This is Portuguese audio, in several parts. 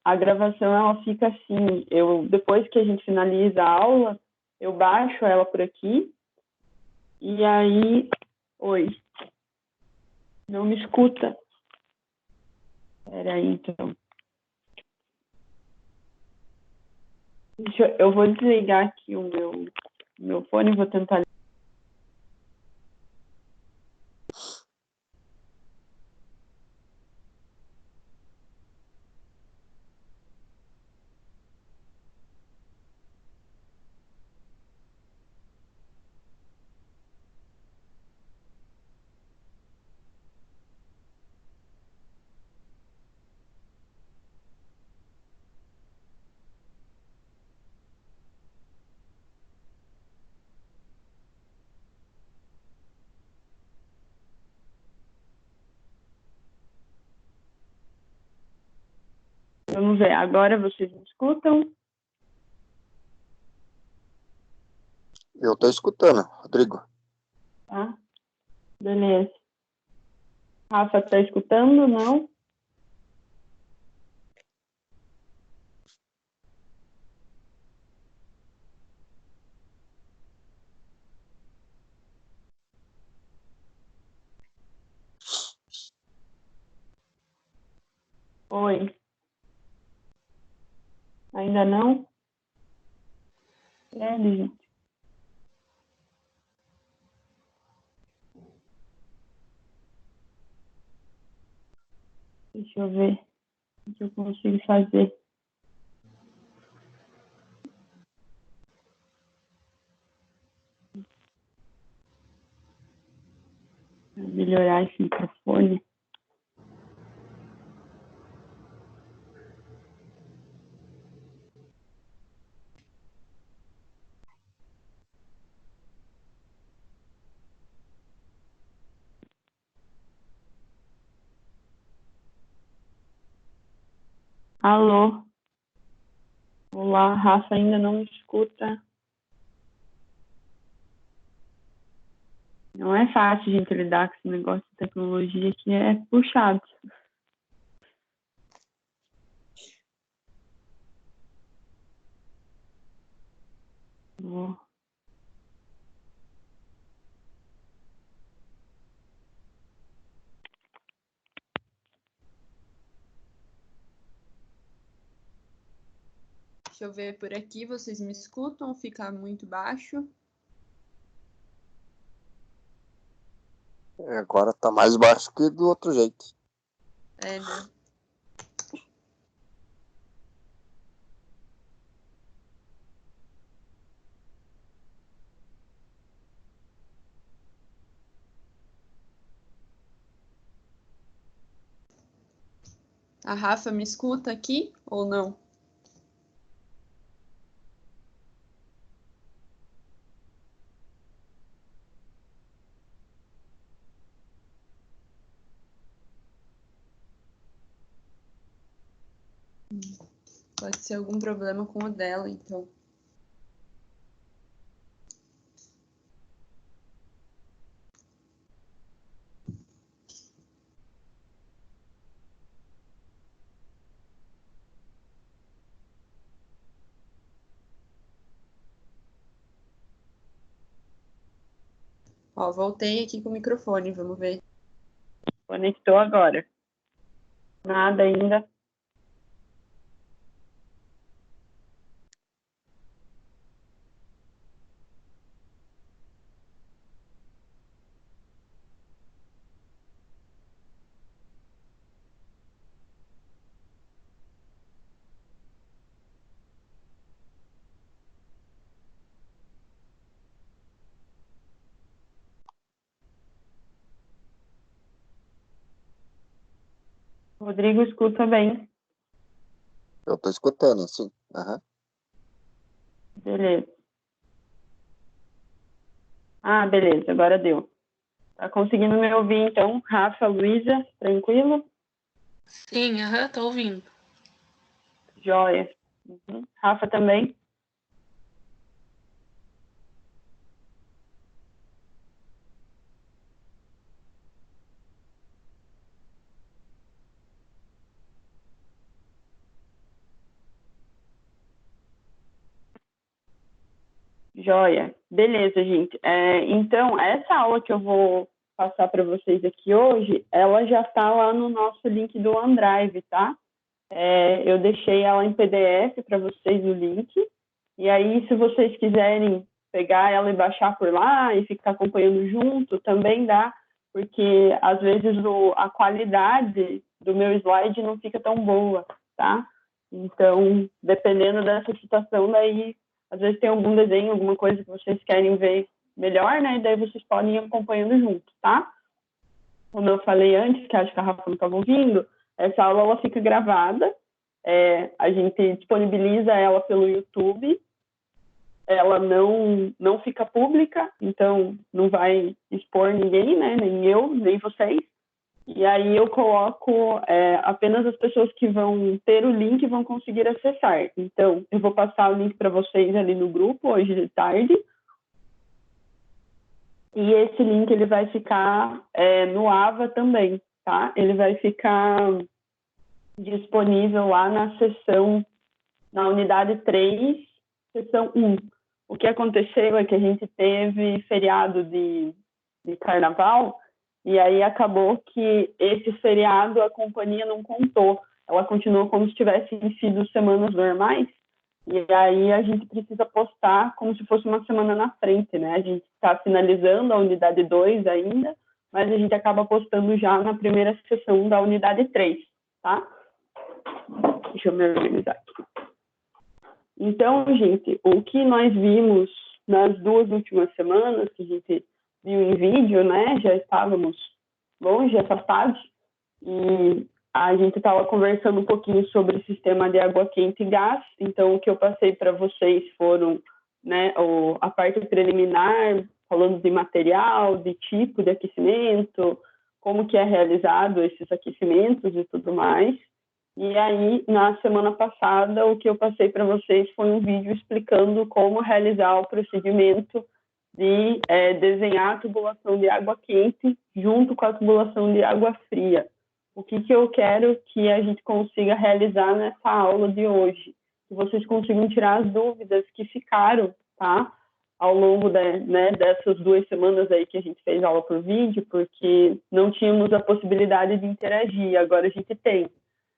A gravação ela fica assim, depois que a gente finaliza a aula, eu baixo ela por aqui, e aí... Oi, não me escuta? Espera aí, então. Eu vou desligar aqui o meu fone e vou tentar... Vamos ver, agora vocês me escutam? Eu estou escutando, Rodrigo. Tá, beleza. Rafa, tá escutando? Não? Oi. Ainda não? Gente. Deixa eu ver o que eu consigo fazer. Pra melhorar esse microfone. Alô? Olá, Rafa ainda não me escuta. Não é fácil, gente, lidar com esse negócio de tecnologia que é puxado. Vou... Deixa eu ver por aqui, vocês me escutam? Fica muito baixo? Agora tá mais baixo que do outro jeito. É, né? A Rafa me escuta aqui ou não? Pode ser algum problema com o dela, então. Ó, voltei aqui com o microfone, vamos ver. Conectou agora. Nada ainda. Rodrigo escuta bem. Eu tô escutando, sim. Uhum. Beleza. Ah, beleza, agora deu. Tá conseguindo me ouvir, então? Rafa, Luísa, tranquilo? Sim, tô ouvindo. Joia. Rafa também? Joia. Beleza, gente. Então, essa aula que eu vou passar para vocês aqui hoje, ela já está lá no nosso link do OneDrive, tá? Eu deixei ela em PDF para vocês o link. E aí, se vocês quiserem pegar ela e baixar por lá e ficar acompanhando junto, também dá, porque às vezes a qualidade do meu slide não fica tão boa, tá? Então, dependendo dessa situação, daí às vezes tem algum desenho, alguma coisa que vocês querem ver melhor, né? E daí vocês podem ir acompanhando junto, tá? Como eu falei antes, que acho que a Rafa não estava ouvindo, essa aula ela fica gravada, a gente disponibiliza ela pelo YouTube, ela não fica pública, então não vai expor ninguém, né? Nem eu, nem vocês. E aí eu coloco apenas as pessoas que vão ter o link vão conseguir acessar. Então, eu vou passar o link para vocês ali no grupo hoje de tarde. E esse link ele vai ficar no AVA também, tá? Ele vai ficar disponível lá na unidade 3, seção 1. O que aconteceu é que a gente teve feriado de carnaval, e aí acabou que esse feriado a companhia não contou. Ela continuou como se tivessem sido semanas normais, e aí a gente precisa postar como se fosse uma semana na frente, né? A gente está finalizando a unidade 2 ainda, mas a gente acaba postando já na primeira sessão da unidade 3, tá? Deixa eu me organizar aqui. Então, gente, o que nós vimos nas 2 últimas semanas, que a gente viu em vídeo, né? Já estávamos longe, afastados, e a gente estava conversando um pouquinho sobre o sistema de água quente e gás. Então, o que eu passei para vocês foram, né, a parte preliminar, falando de material, de tipo de aquecimento, como que é realizado esses aquecimentos e tudo mais. E aí, na semana passada, o que eu passei para vocês foi um vídeo explicando como realizar o procedimento de desenhar a tubulação de água quente junto com a tubulação de água fria. O que eu quero que a gente consiga realizar nessa aula de hoje? Que vocês consigam tirar as dúvidas que ficaram, tá? Ao longo dessas 2 semanas aí que a gente fez aula por vídeo, porque não tínhamos a possibilidade de interagir, agora a gente tem.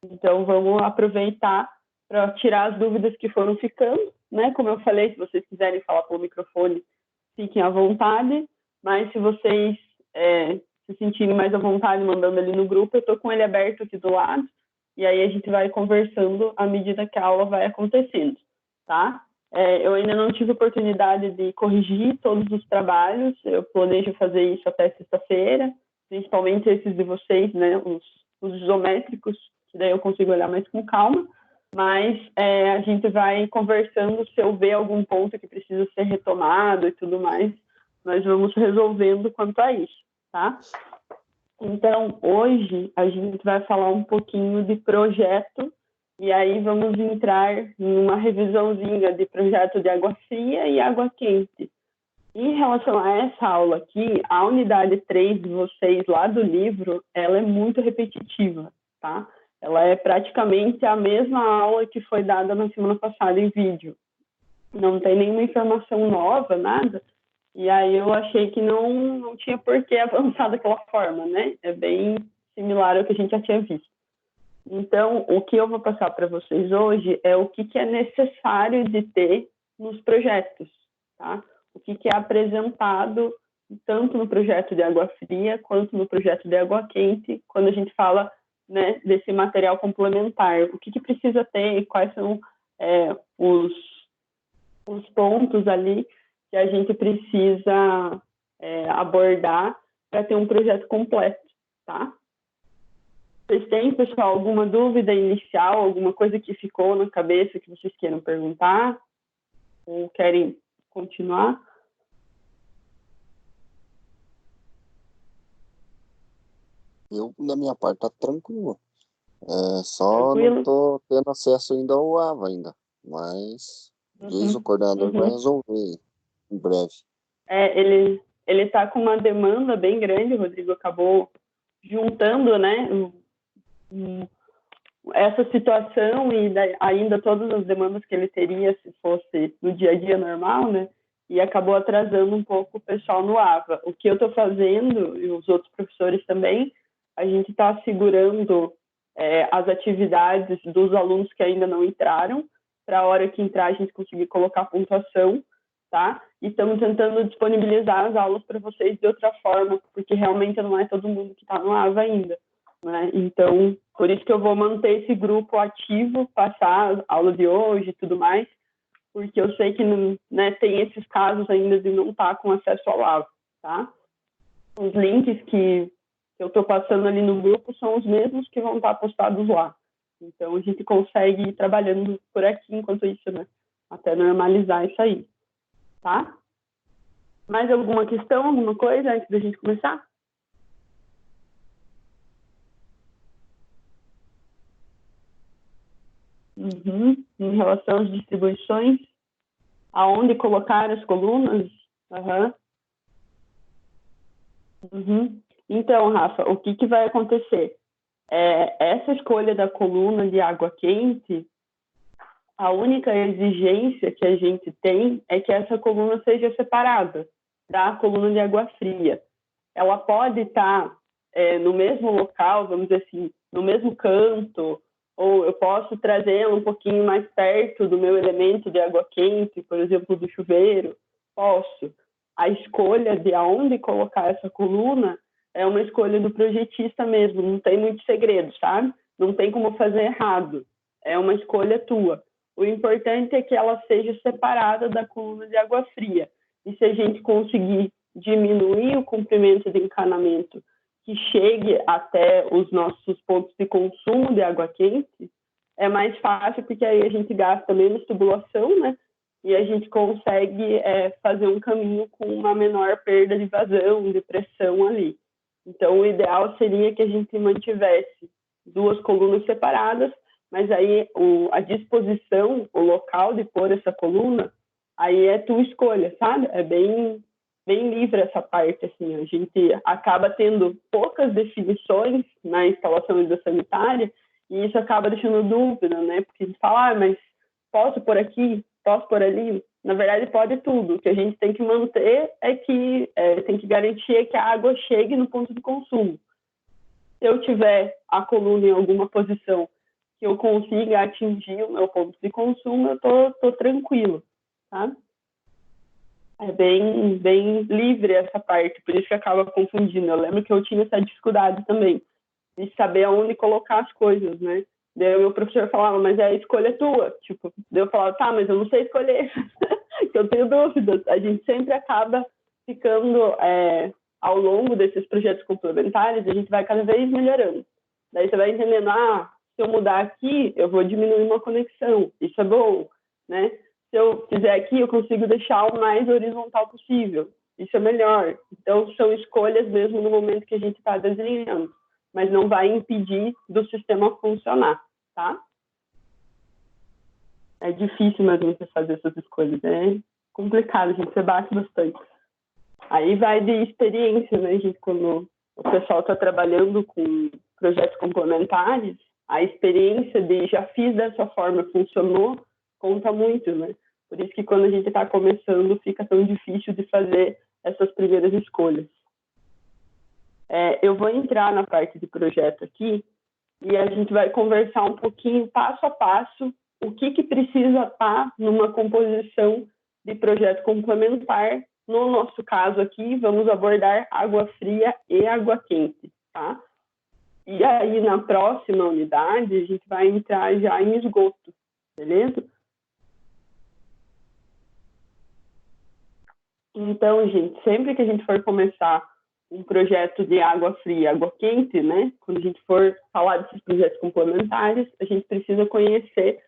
Então, vamos aproveitar para tirar as dúvidas que foram ficando, né? Como eu falei, se vocês quiserem falar pelo microfone, fiquem à vontade, mas se vocês se sentirem mais à vontade mandando ali no grupo, eu estou com ele aberto aqui do lado, e aí a gente vai conversando à medida que a aula vai acontecendo, tá? Eu ainda não tive oportunidade de corrigir todos os trabalhos, eu planejo fazer isso até sexta-feira, principalmente esses de vocês, né? Os isométricos, que daí eu consigo olhar mais com calma, mas a gente vai conversando, se eu ver algum ponto que precisa ser retomado e tudo mais, nós vamos resolvendo quanto a isso, tá? Então, hoje a gente vai falar um pouquinho de projeto, e aí vamos entrar numa revisãozinha de projeto de água fria e água quente. Em relação a essa aula aqui, a unidade 3 de vocês lá do livro, ela é muito repetitiva, tá? Ela é praticamente a mesma aula que foi dada na semana passada em vídeo. Não tem nenhuma informação nova, nada. E aí eu achei que não tinha por que avançar daquela forma, né? É bem similar ao que a gente já tinha visto. Então, o que eu vou passar para vocês hoje é o que é necessário de ter nos projetos, tá? O que é apresentado tanto no projeto de água fria quanto no projeto de água quente, quando a gente fala, né, desse material complementar. O que precisa ter, quais são os pontos ali que a gente precisa abordar para ter um projeto completo, tá? Vocês têm, pessoal, alguma dúvida inicial, alguma coisa que ficou na cabeça que vocês queiram perguntar? Ou querem continuar? Eu, na minha parte, tá tranquilo. Só Tranquilo? não tô tendo acesso ainda ao AVA ainda. Mas diz o coordenador vai resolver em breve. Ele está com uma demanda bem grande, o Rodrigo acabou juntando, né, essa situação e ainda todas as demandas que ele teria se fosse no dia a dia normal, né? e acabou atrasando um pouco o pessoal no AVA. O que eu estou fazendo, e os outros professores também, a gente está segurando as atividades dos alunos que ainda não entraram, para a hora que entrar a gente conseguir colocar pontuação, tá? E estamos tentando disponibilizar as aulas para vocês de outra forma, porque realmente não é todo mundo que está no AVA ainda, né? Então, por isso que eu vou manter esse grupo ativo, passar a aula de hoje e tudo mais, porque eu sei que, né, tem esses casos ainda de não estar com acesso ao AVA, tá? Os links que eu estou passando ali no grupo são os mesmos que vão estar postados lá. Então, a gente consegue ir trabalhando por aqui enquanto isso, né? Até normalizar isso aí, tá? Mais alguma questão, alguma coisa antes da gente começar? Em relação às distribuições, aonde colocar as colunas? Então, Rafa, o que vai acontecer? Essa escolha da coluna de água quente, a única exigência que a gente tem é que essa coluna seja separada da coluna de água fria. Ela pode estar no mesmo local, vamos dizer assim, no mesmo canto, ou eu posso trazê-la um pouquinho mais perto do meu elemento de água quente, por exemplo, do chuveiro. Posso. A escolha de aonde colocar essa coluna é uma escolha do projetista mesmo, não tem muito segredo, sabe? Não tem como fazer errado, é uma escolha tua. O importante é que ela seja separada da coluna de água fria. E se a gente conseguir diminuir o comprimento de encanamento que chegue até os nossos pontos de consumo de água quente, é mais fácil, porque aí a gente gasta menos tubulação, né? E a gente consegue fazer um caminho com uma menor perda de vazão, de pressão ali. Então, o ideal seria que a gente mantivesse duas colunas separadas, mas aí a disposição, o local de pôr essa coluna, aí é tua escolha, sabe? É bem livre essa parte, assim. A gente acaba tendo poucas definições na instalação hidrossanitária e isso acaba deixando dúvida, né? Porque a gente fala, mas posso por aqui? Posso por ali? Na verdade, pode tudo. O que a gente tem que manter é que tem que garantir que a água chegue no ponto de consumo. Se eu tiver a coluna em alguma posição que eu consiga atingir o meu ponto de consumo, eu tô tranquilo, tá? É bem livre essa parte, por isso que acaba confundindo. Eu lembro que eu tinha essa dificuldade também, de saber aonde colocar as coisas, né? Daí o meu professor falava, mas a escolha é tua. Tipo, daí eu falava, tá, mas eu não sei escolher, que eu tenho dúvidas. A gente sempre acaba ficando, ao longo desses projetos complementares, a gente vai cada vez melhorando. Daí você vai entendendo, se eu mudar aqui, eu vou diminuir uma conexão. Isso é bom, né? Se eu fizer aqui, eu consigo deixar o mais horizontal possível. Isso é melhor. Então, são escolhas mesmo no momento que a gente está desenhando, mas não vai impedir do sistema funcionar, tá? É difícil mesmo você fazer essas escolhas, é complicado, a gente se bate bastante. Aí vai de experiência, né, gente? Quando o pessoal está trabalhando com projetos complementares, a experiência de já fiz dessa forma, funcionou, conta muito, né? Por isso que quando a gente está começando, fica tão difícil de fazer essas primeiras escolhas. Eu vou entrar na parte de projeto aqui e a gente vai conversar um pouquinho, passo a passo, o que precisa estar numa composição de projeto complementar. No nosso caso aqui, vamos abordar água fria e água quente, tá? E aí, na próxima unidade, a gente vai entrar já em esgoto, beleza? Então, gente, sempre que a gente for começar um projeto de água fria, água quente, né? Quando a gente for falar desses projetos complementares, a gente precisa conhecer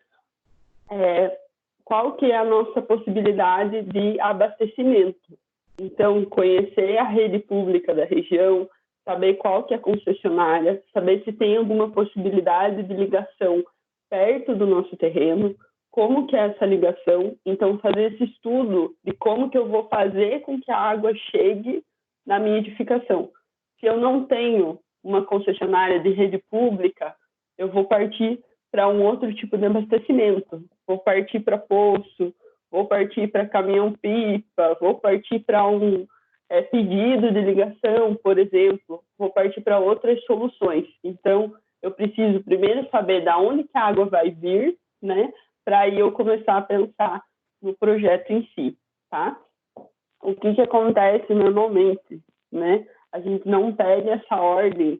qual que é a nossa possibilidade de abastecimento. Então, conhecer a rede pública da região, saber qual que é a concessionária, saber se tem alguma possibilidade de ligação perto do nosso terreno, como que é essa ligação, então fazer esse estudo de como que eu vou fazer com que a água chegue na minha edificação. Se eu não tenho uma concessionária de rede pública, eu vou partir para um outro tipo de abastecimento, vou partir para poço, vou partir para caminhão-pipa, vou partir para um pedido de ligação, por exemplo, vou partir para outras soluções. Então, eu preciso primeiro saber de onde que a água vai vir, né, para aí eu começar a pensar no projeto em si, tá? O que acontece normalmente, né? A gente não pega essa ordem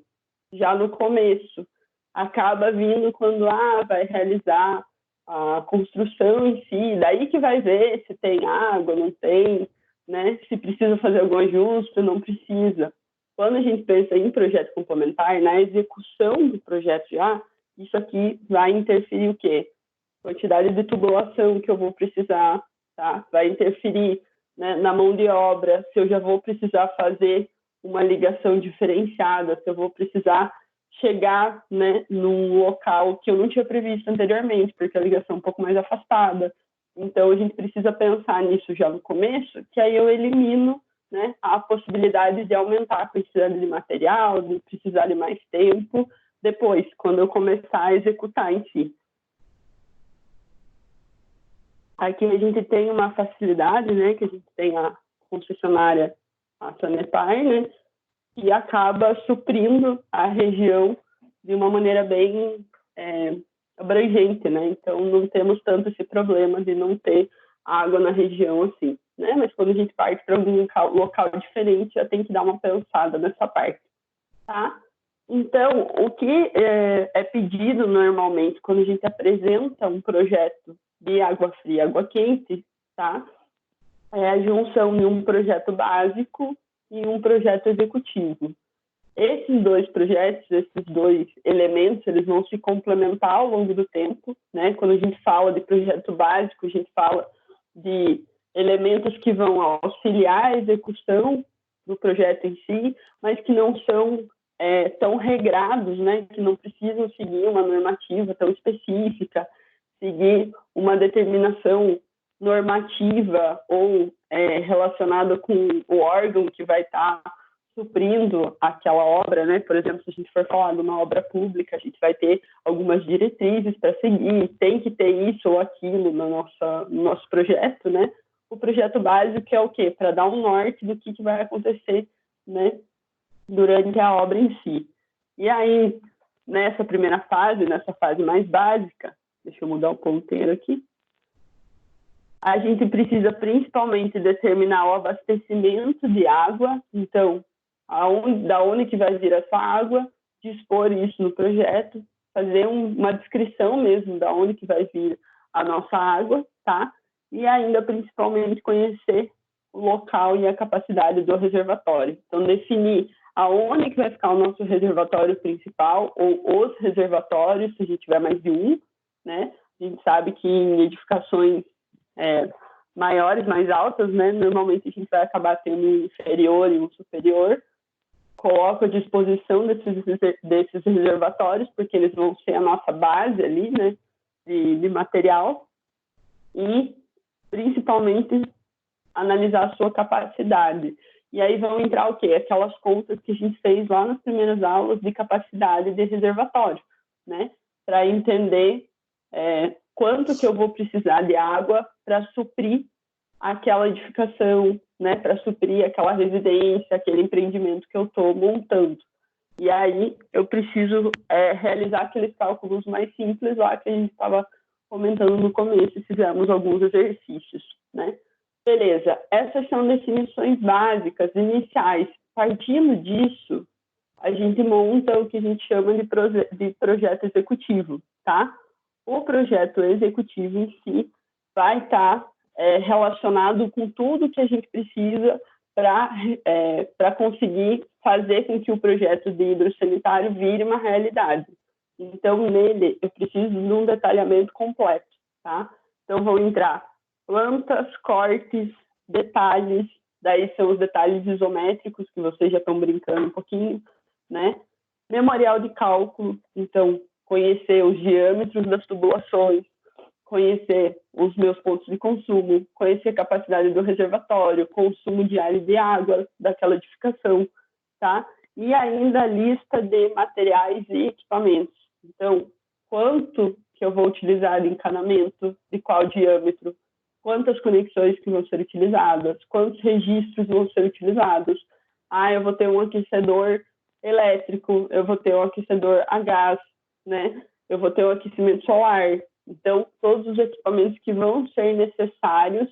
já no começo, acaba vindo quando vai realizar a construção em si, daí que vai ver se tem água, não tem, né? Se precisa fazer algum ajuste, não precisa. Quando a gente pensa em projeto complementar, na execução do projeto já, isso aqui vai interferir o quê? Quantidade de tubulação que eu vou precisar, tá? Vai interferir, né, na mão de obra, se eu já vou precisar fazer uma ligação diferenciada, se eu vou precisar chegar, né, num local que eu não tinha previsto anteriormente, porque a ligação é um pouco mais afastada. Então, a gente precisa pensar nisso já no começo, que aí eu elimino, né, a possibilidade de aumentar a quantidade de material, de precisar de mais tempo, depois, quando eu começar a executar em si. Aqui a gente tem uma facilidade, né, que a gente tem a concessionária, a Sanepar, né, que acaba suprindo a região de uma maneira bem abrangente, né? Então, não temos tanto esse problema de não ter água na região assim, né? Mas quando a gente parte para algum local diferente, já tem que dar uma pensada nessa parte, tá? Então, o que é pedido normalmente quando a gente apresenta um projeto de água fria e água quente, tá? É a junção de um projeto básico e um projeto executivo. Esses dois projetos, esses dois elementos, eles vão se complementar ao longo do tempo, né? Quando a gente fala de projeto básico, a gente fala de elementos que vão auxiliar a execução do projeto em si, mas que não são tão regrados, né? Que não precisam seguir uma normativa tão específica, seguir uma determinação normativa ou relacionada com o órgão que vai estar suprindo aquela obra, né? Por exemplo, se a gente for falar de uma obra pública, a gente vai ter algumas diretrizes para seguir, tem que ter isso ou aquilo no nosso projeto, né? O projeto básico é o quê? Para dar um norte do que vai acontecer, né, durante a obra em si. E aí, nessa primeira fase, nessa fase mais básica, deixa eu mudar o ponteiro aqui, a gente precisa principalmente determinar o abastecimento de água, então, da onde que vai vir essa água, dispor isso no projeto, fazer uma descrição mesmo da onde que vai vir a nossa água, tá? E ainda, principalmente, conhecer o local e a capacidade do reservatório. Então, definir aonde que vai ficar o nosso reservatório principal ou os reservatórios, se a gente tiver mais de um, né? A gente sabe que em edificações maiores, mais altas, né? Normalmente a gente vai acabar tendo um inferior e um superior. Coloco à disposição desses reservatórios, porque eles vão ser a nossa base ali, né? De material. E, principalmente, analisar a sua capacidade. E aí vão entrar o quê? Aquelas contas que a gente fez lá nas primeiras aulas de capacidade de reservatório, né? Para entender quanto que eu vou precisar de água para suprir aquela edificação, né? Para suprir aquela residência, aquele empreendimento que eu estou montando. E aí eu preciso realizar aqueles cálculos mais simples lá que a gente estava comentando no começo e fizemos alguns exercícios, né? Beleza, essas são definições básicas, iniciais. Partindo disso, a gente monta o que a gente chama de projeto executivo, tá? O projeto executivo em si vai estar relacionado com tudo que a gente precisa para conseguir fazer com que o projeto de hidrossanitário vire uma realidade. Então, nele, eu preciso de um detalhamento completo, tá? Então, vão entrar plantas, cortes, detalhes, daí são os detalhes isométricos, que vocês já estão brincando um pouquinho, né? Memorial de cálculo, então, conhecer os diâmetros das tubulações, conhecer os meus pontos de consumo, conhecer a capacidade do reservatório, consumo diário de água daquela edificação, tá? E ainda a lista de materiais e equipamentos. Então, quanto que eu vou utilizar de encanamento, de qual diâmetro, quantas conexões que vão ser utilizadas, quantos registros vão ser utilizados. Eu vou ter um aquecedor elétrico, eu vou ter um aquecedor a gás, né? Eu vou ter um aquecimento solar. Então, todos os equipamentos que vão ser necessários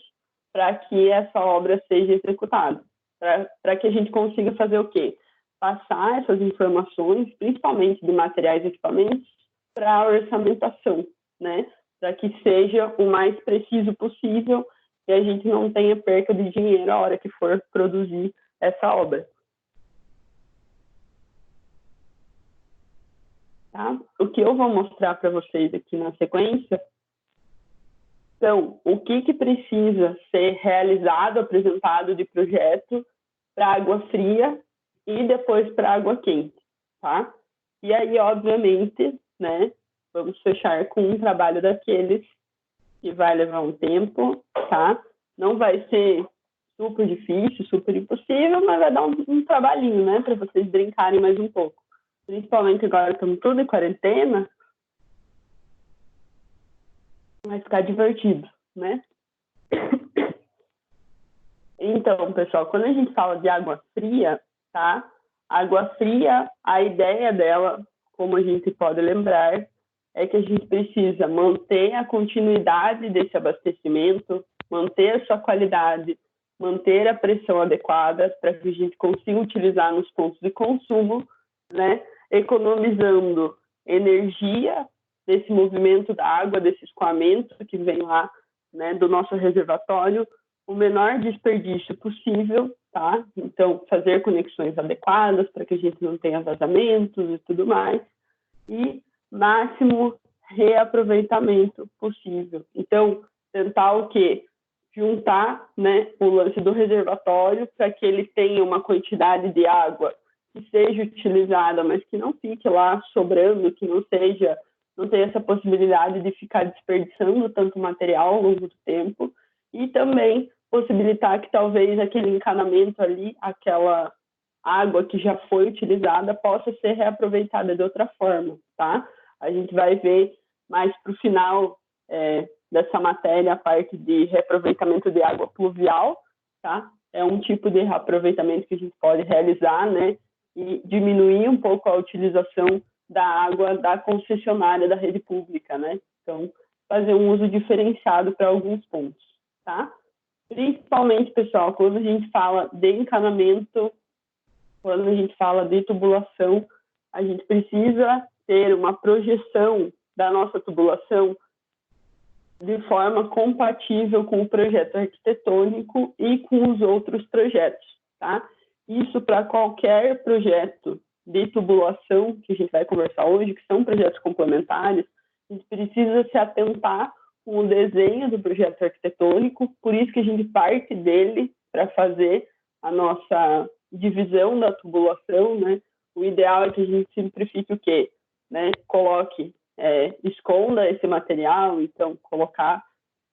para que essa obra seja executada. Para que a gente consiga fazer o quê? Passar essas informações, principalmente de materiais e equipamentos, para a orçamentação, né? Para que seja o mais preciso possível e a gente não tenha perca de dinheiro a hora que for produzir essa obra. Tá? O que eu vou mostrar para vocês aqui na sequência são o que precisa ser realizado, apresentado de projeto para água fria e depois para água quente, tá? E aí, obviamente, né, vamos fechar com um trabalho daqueles que vai levar um tempo, tá? Não vai ser super difícil, super impossível, mas vai dar um trabalhinho, né, para vocês brincarem mais um pouco. Principalmente agora estamos tudo em quarentena, vai ficar divertido, né? Então, pessoal, quando a gente fala de água fria, tá? Água fria, a ideia dela, como a gente pode lembrar, é que a gente precisa manter a continuidade desse abastecimento, manter a sua qualidade, manter a pressão adequada para que a gente consiga utilizar nos pontos de consumo, né? Economizando energia desse movimento da água, desse escoamento que vem lá, né, do nosso reservatório, o menor desperdício possível, tá? Então, fazer conexões adequadas para que a gente não tenha vazamentos e tudo mais, e máximo reaproveitamento possível. Então, tentar o quê? Juntar, né, o lance do reservatório para que ele tenha uma quantidade de água que seja utilizada, mas que não fique lá sobrando, que não tenha essa possibilidade de ficar desperdiçando tanto material ao longo do tempo, e também possibilitar que talvez aquele encanamento ali, aquela água que já foi utilizada, possa ser reaproveitada de outra forma, tá? A gente vai ver mais para o final dessa matéria a parte de reaproveitamento de água pluvial, tá? É um tipo de reaproveitamento que a gente pode realizar, né? E diminuir um pouco a utilização da água da concessionária da rede pública, né? Então, fazer um uso diferenciado para alguns pontos, tá? Principalmente, pessoal, quando a gente fala de encanamento, quando a gente fala de tubulação, a gente precisa ter uma projeção da nossa tubulação de forma compatível com o projeto arquitetônico e com os outros projetos, tá? Isso para qualquer projeto de tubulação que a gente vai conversar hoje, que são projetos complementares, a gente precisa se atentar com o desenho do projeto arquitetônico, por isso que a gente parte dele para fazer a nossa divisão da tubulação, né? O ideal é que a gente simplifique o quê? Né? Coloque, esconda esse material, então colocar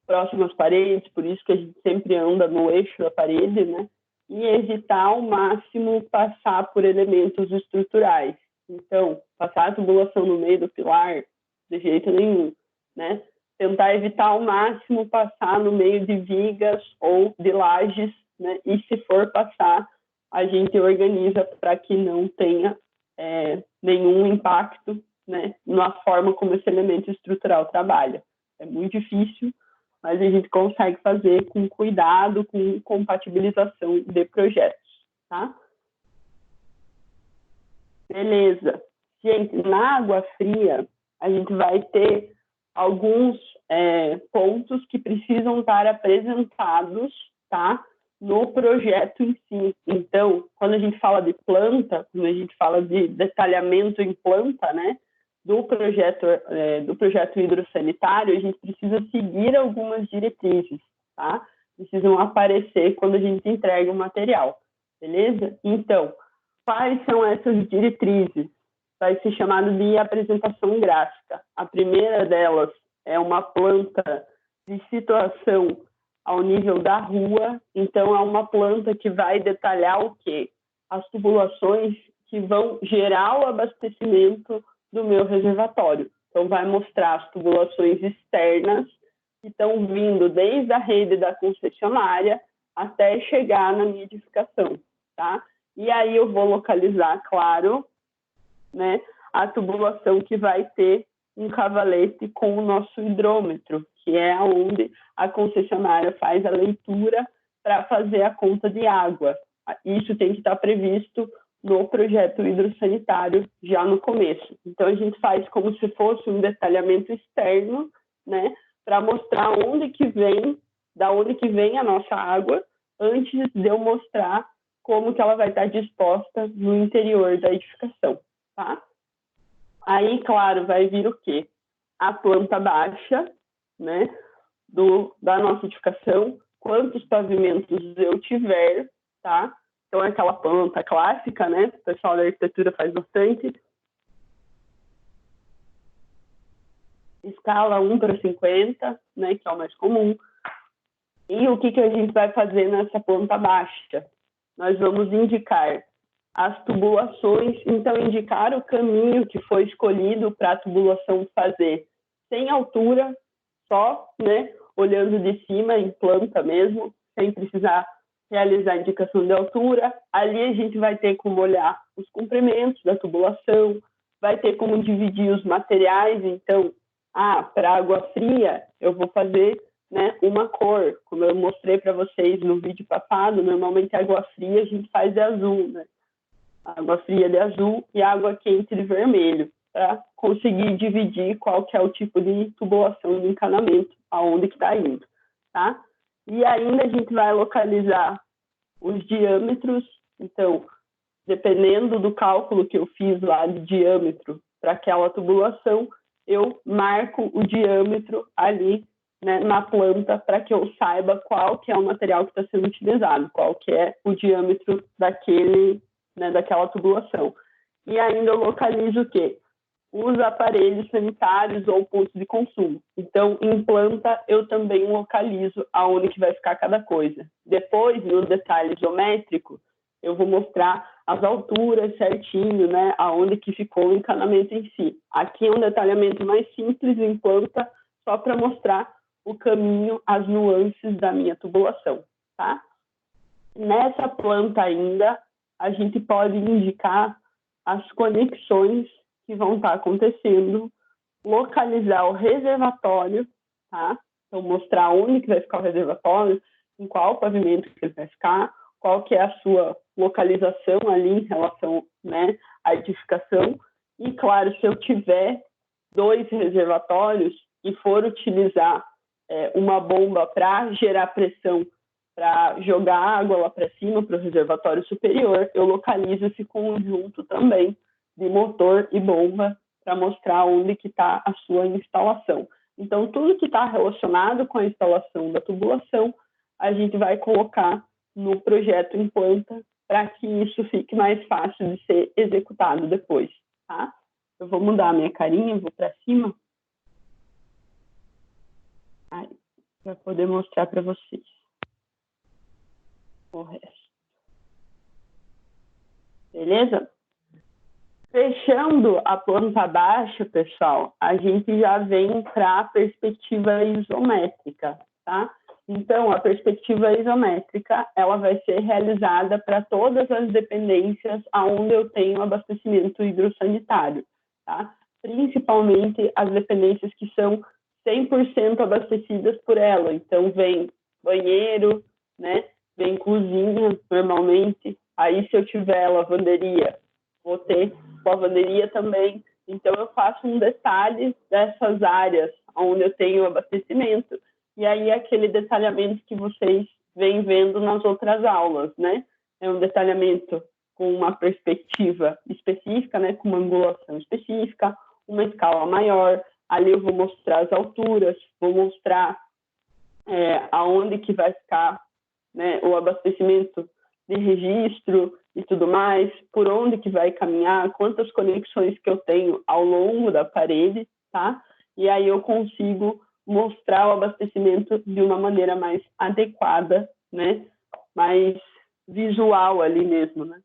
próximo às paredes, por isso que a gente sempre anda no eixo da parede, né? E evitar ao máximo passar por elementos estruturais. Então, passar a tubulação no meio do pilar, de jeito nenhum, né? Tentar evitar ao máximo passar no meio de vigas ou de lajes, né? E se for passar, a gente organiza para que não tenha nenhum impacto, né, na forma como esse elemento estrutural trabalha. É muito difícil, mas a gente consegue fazer com cuidado, com compatibilização de projetos, tá? Beleza. Gente, na água fria, a gente vai ter alguns pontos que precisam estar apresentados, tá? No projeto em si. Então, quando a gente fala de planta, quando a gente fala de detalhamento em planta, né, do projeto hidrossanitário, a gente precisa seguir algumas diretrizes, tá? Precisam aparecer quando a gente entrega o material, beleza? Então, quais são essas diretrizes? Vai ser chamado de apresentação gráfica. A primeira delas é uma planta de situação ao nível da rua, então é uma planta que vai detalhar o quê? As tubulações que vão gerar o abastecimento do meu reservatório. Então vai mostrar as tubulações externas que estão vindo desde a rede da concessionária até chegar na minha edificação, tá? E aí eu vou localizar, claro, né, a tubulação que vai ter um cavalete com o nosso hidrômetro, que é onde a concessionária faz a leitura para fazer a conta de água. Isso tem que estar previsto no projeto hidrossanitário já no começo. Então, a gente faz como se fosse um detalhamento externo, né, para mostrar onde que vem, da onde que vem a nossa água, antes de eu mostrar como que ela vai estar disposta no interior da edificação, tá? Aí, claro, vai vir o quê? A planta baixa, né, da nossa edificação, quantos pavimentos eu tiver, tá? Então, é aquela planta clássica, né? O pessoal da arquitetura faz bastante. Escala 1/50, né? Que é o mais comum. E o que a gente vai fazer nessa planta baixa? Nós vamos indicar as tubulações, então indicar o caminho que foi escolhido para a tubulação fazer sem altura, só, né, olhando de cima, em planta mesmo, sem precisar realizar a indicação de altura. Ali a gente vai ter como olhar os comprimentos da tubulação, vai ter como dividir os materiais. Então, para água fria, eu vou fazer, né, uma cor, como eu mostrei para vocês no vídeo passado. Normalmente a água fria a gente faz de azul, né? Água fria de azul e água quente de vermelho, para conseguir dividir qual que é o tipo de tubulação de encanamento, aonde que está indo, tá? E ainda a gente vai localizar os diâmetros. Então, dependendo do cálculo que eu fiz lá de diâmetro para aquela tubulação, eu marco o diâmetro ali, né, na planta, para que eu saiba qual que é o material que está sendo utilizado, qual que é o diâmetro daquela tubulação. E ainda eu localizo o quê? Os aparelhos sanitários ou pontos de consumo. Então, em planta, eu também localizo aonde que vai ficar cada coisa. Depois, no detalhe geométrico, eu vou mostrar as alturas certinho, né, aonde que ficou o encanamento em si. Aqui é um detalhamento mais simples em planta, só para mostrar o caminho, as nuances da minha tubulação, tá? Nessa planta ainda, a gente pode indicar as conexões que vão estar acontecendo, localizar o reservatório, tá? Então, mostrar onde que vai ficar o reservatório, em qual pavimento que ele vai ficar, qual que é a sua localização ali em relação, né, à edificação. E, claro, se eu tiver 2 reservatórios e for utilizar uma bomba para gerar pressão, para jogar água lá para cima, para o reservatório superior, eu localizo esse conjunto também de motor e bomba para mostrar onde que está a sua instalação. Então, tudo que está relacionado com a instalação da tubulação, a gente vai colocar no projeto em planta para que isso fique mais fácil de ser executado depois, tá? Eu vou mudar a minha carinha, vou para cima, para poder mostrar para vocês o resto. Beleza? Fechando a planta baixa, pessoal, a gente já vem para a perspectiva isométrica, tá? Então, a perspectiva isométrica, ela vai ser realizada para todas as dependências onde eu tenho abastecimento hidrossanitário, tá? Principalmente as dependências que são 100% abastecidas por ela. Então, vem banheiro, né? Vem cozinha, normalmente. Aí, se eu tiver lavanderia, vou ter lavanderia também. Então, eu faço um detalhe dessas áreas onde eu tenho abastecimento. E aí, aquele detalhamento que vocês vêm vendo nas outras aulas, né? É um detalhamento com uma perspectiva específica, né? Com uma angulação específica, uma escala maior. Ali eu vou mostrar as alturas, vou mostrar aonde que vai ficar, né, o abastecimento de registro e tudo mais, por onde que vai caminhar, quantas conexões que eu tenho ao longo da parede, tá? E aí eu consigo mostrar o abastecimento de uma maneira mais adequada, né? Mais visual ali mesmo, né?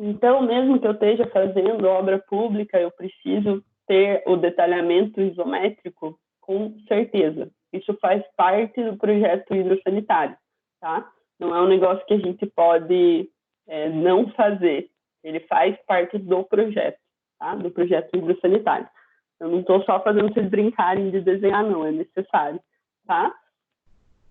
Então, mesmo que eu esteja fazendo obra pública, eu preciso ter o detalhamento isométrico com certeza. Isso faz parte do projeto hidrossanitário, tá? Não é um negócio que a gente pode não fazer. Ele faz parte do projeto, tá? Do projeto hidrossanitário. Eu não estou só fazendo vocês brincarem de desenhar, não. É necessário, tá?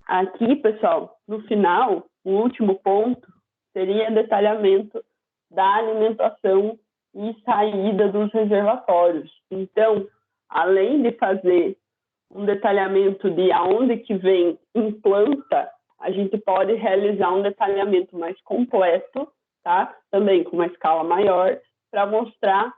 Aqui, pessoal, no final, o último ponto seria detalhamento da alimentação e saída dos reservatórios. Então, além de fazer um detalhamento de aonde que vem em planta, a gente pode realizar um detalhamento mais completo, tá? Também com uma escala maior, para mostrar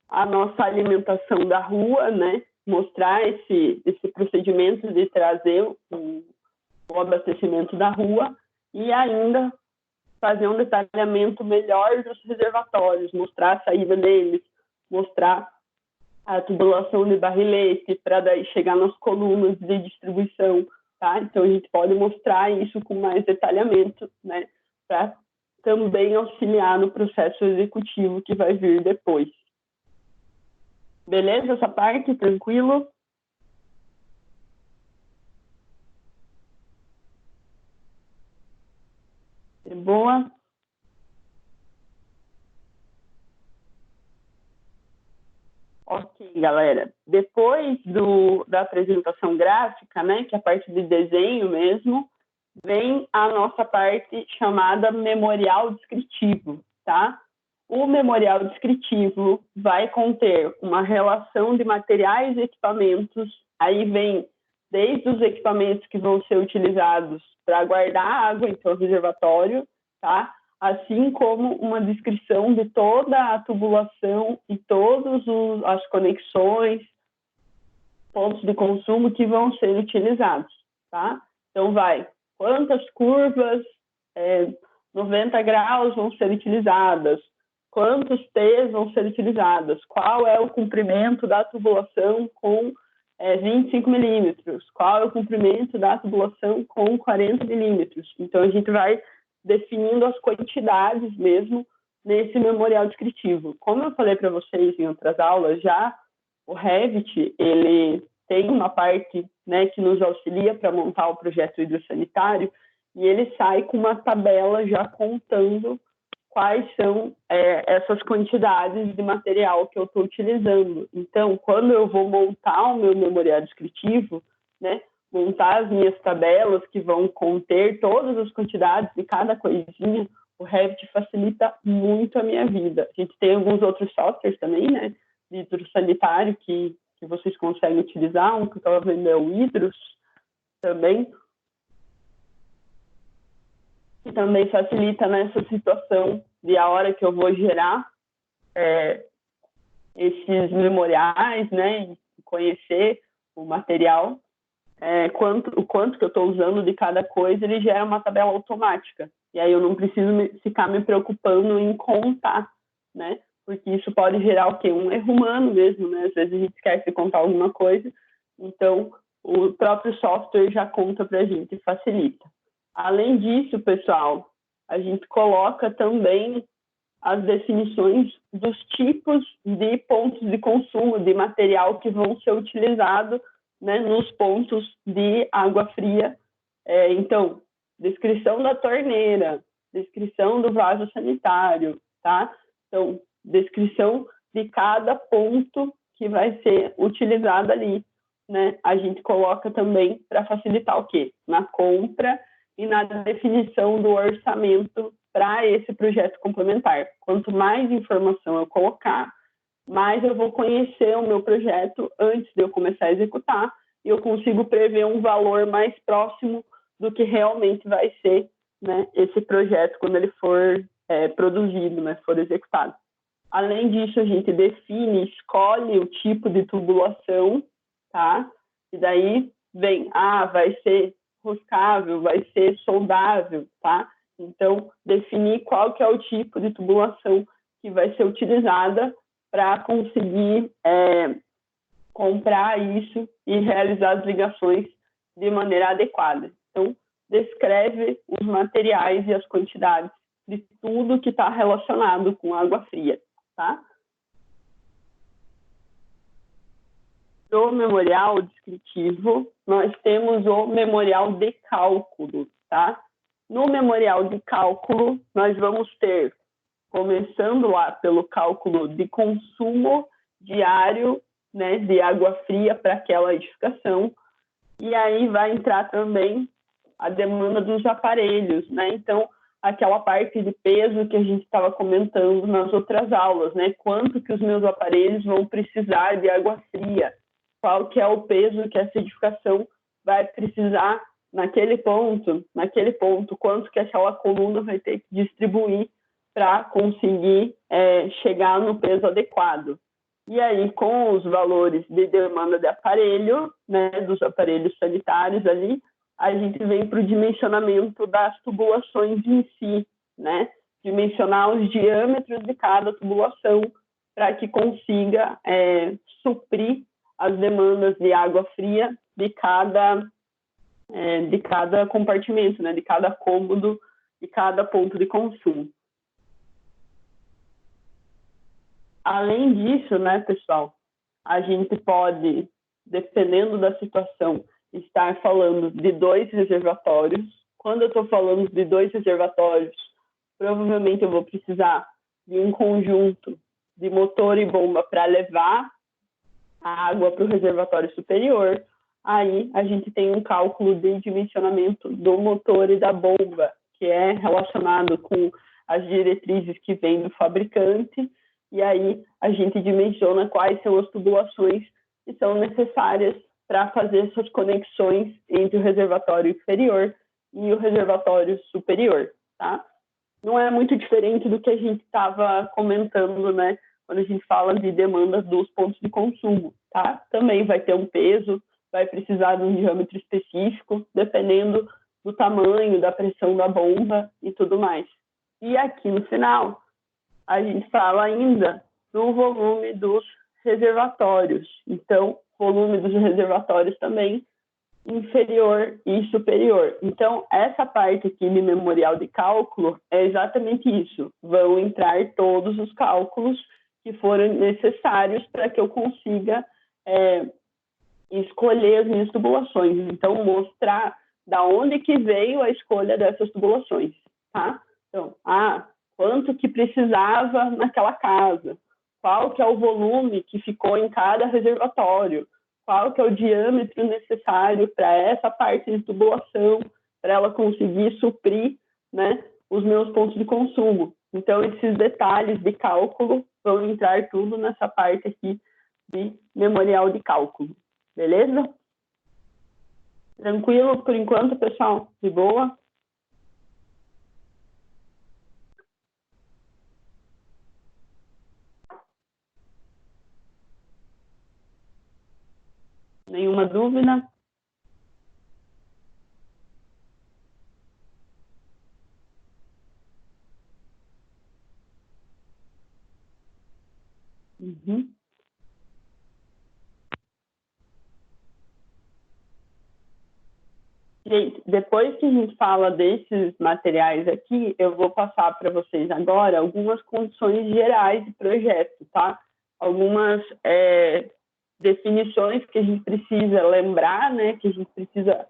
a nossa alimentação da rua, né? Mostrar esse procedimento de trazer o abastecimento da rua e ainda fazer um detalhamento melhor dos reservatórios, mostrar a saída deles, mostrar a tubulação de barrilete para daí chegar nas colunas de distribuição, tá? Então a gente pode mostrar isso com mais detalhamento, né? Para também auxiliar no processo executivo que vai vir depois. Beleza essa parte? Tranquilo? É boa? Ok, galera. Depois da apresentação gráfica, né, que é a parte de desenho mesmo, vem a nossa parte chamada memorial descritivo, tá? O memorial descritivo vai conter uma relação de materiais e equipamentos, aí vem desde os equipamentos que vão ser utilizados para guardar água em seu reservatório, tá? Assim como uma descrição de toda a tubulação e todas as conexões, pontos de consumo que vão ser utilizados, tá? Então, quantas curvas 90 graus vão ser utilizadas, quantos T's vão ser utilizadas, qual é o comprimento da tubulação com 25 milímetros, qual é o comprimento da tubulação com 40 milímetros. Então, a gente vai definindo as quantidades mesmo nesse memorial descritivo. Como eu falei para vocês em outras aulas já, o Revit, ele tem uma parte, né, que nos auxilia para montar o projeto hidrossanitário e ele sai com uma tabela já contando quais são essas quantidades de material que eu estou utilizando. Então, quando eu vou montar o meu memorial descritivo, né, montar as minhas tabelas que vão conter todas as quantidades de cada coisinha, o Revit facilita muito a minha vida. A gente tem alguns outros softwares também, né, de hidrossanitário que vocês conseguem utilizar. Um que eu estava vendo é o Hidros também, que também facilita nessa situação de a hora que eu vou gerar esses memoriais, né, e conhecer o material, o quanto que eu estou usando de cada coisa, ele gera uma tabela automática. E aí eu não preciso ficar me preocupando em contar, né? Porque isso pode gerar o quê? Um erro humano mesmo, né? Às vezes a gente esquece de contar alguma coisa, então o próprio software já conta para a gente e facilita. Além disso, pessoal, a gente coloca também as definições dos tipos de pontos de consumo de material que vão ser utilizados, né, nos pontos de água fria. Então, descrição da torneira, descrição do vaso sanitário, tá? Então, descrição de cada ponto que vai ser utilizado ali, né? A gente coloca também para facilitar o quê? Na compra e na definição do orçamento para esse projeto complementar. Quanto mais informação eu colocar, mais eu vou conhecer o meu projeto antes de eu começar a executar e eu consigo prever um valor mais próximo do que realmente vai ser, né, esse projeto quando ele for produzido, né, for executado. Além disso, a gente define, escolhe o tipo de tubulação, tá? E daí vem, vai ser roscável, vai ser soldável, tá? Então, definir qual que é o tipo de tubulação que vai ser utilizada para conseguir comprar isso e realizar as ligações de maneira adequada. Então, descreve os materiais e as quantidades de tudo que está relacionado com água fria, tá? do memorial descritivo, nós temos o memorial de cálculo, tá? No memorial de cálculo, nós vamos ter, começando lá pelo cálculo de consumo diário, né, de água fria para aquela edificação, e aí vai entrar também a demanda dos aparelhos, né? Então, aquela parte de peso que a gente estava comentando nas outras aulas, né? Quanto que os meus aparelhos vão precisar de água fria? Qual que é o peso que essa edificação vai precisar naquele ponto, quanto que aquela coluna vai ter que distribuir para conseguir chegar no peso adequado. E aí, com os valores de demanda de aparelho, né, dos aparelhos sanitários ali, a gente vem para o dimensionamento das tubulações em si, né? Dimensionar os diâmetros de cada tubulação para que consiga suprir as demandas de água fria de cada compartimento, né? De cada cômodo, de cada ponto de consumo. Além disso, né, pessoal, a gente pode, dependendo da situação, estar falando de 2 reservatórios. Quando eu estou falando de 2 reservatórios, provavelmente eu vou precisar de um conjunto de motor e bomba para levar a água para o reservatório superior. Aí a gente tem um cálculo de dimensionamento do motor e da bomba, que é relacionado com as diretrizes que vêm do fabricante, e aí a gente dimensiona quais são as tubulações que são necessárias para fazer essas conexões entre o reservatório inferior e o reservatório superior, tá? Não é muito diferente do que a gente estava comentando, né? Quando a gente fala de demanda dos pontos de consumo, tá? Também vai ter um peso, vai precisar de um diâmetro específico, dependendo do tamanho, da pressão da bomba e tudo mais. E aqui no final, a gente fala ainda do volume dos reservatórios. Então, volume dos reservatórios também inferior e superior. Então, essa parte aqui de memorial de cálculo é exatamente isso. Vão entrar todos os cálculos que forem necessários para que eu consiga escolher as minhas tubulações. Então, mostrar da onde que veio a escolha dessas tubulações, tá? Então, quanto que precisava naquela casa, qual que é o volume que ficou em cada reservatório, qual que é o diâmetro necessário para essa parte de tubulação, para ela conseguir suprir, né, os meus pontos de consumo. Então, esses detalhes de cálculo vão entrar tudo nessa parte aqui de memorial de cálculo. Beleza? Tranquilo por enquanto, pessoal? De boa? Nenhuma dúvida? Uhum. Gente, depois que a gente fala desses materiais aqui, eu vou passar para vocês agora algumas condições gerais de projeto, tá? Algumas definições que a gente precisa lembrar, né? Que a gente precisa,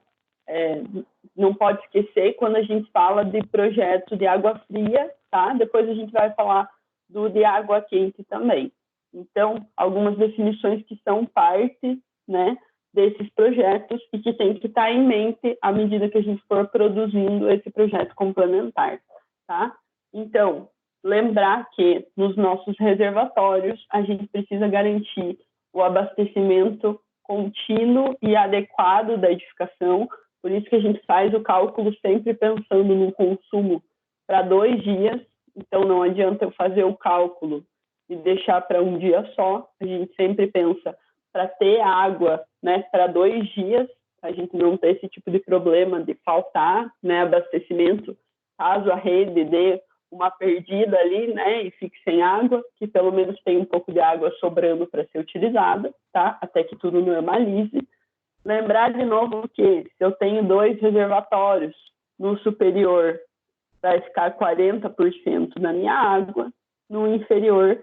não pode esquecer quando a gente fala de projeto de água fria, tá? Depois a gente vai falar do de água quente também. Então, algumas definições que são parte, né, desses projetos e que tem que estar em mente à medida que a gente for produzindo esse projeto complementar, tá? Então, lembrar que nos nossos reservatórios a gente precisa garantir o abastecimento contínuo e adequado da edificação, por isso que a gente faz o cálculo sempre pensando no consumo para 2 dias, então não adianta eu fazer o cálculo e deixar para um dia só, a gente sempre pensa para ter água, né, para 2 dias, a gente não ter esse tipo de problema de faltar, né, abastecimento, caso a rede dê uma perdida ali, né, e fique sem água, que pelo menos tem um pouco de água sobrando para ser utilizada, tá? Até que tudo normalize. Lembrar de novo que se eu tenho 2 reservatórios, no superior vai ficar 40% da minha água, no inferior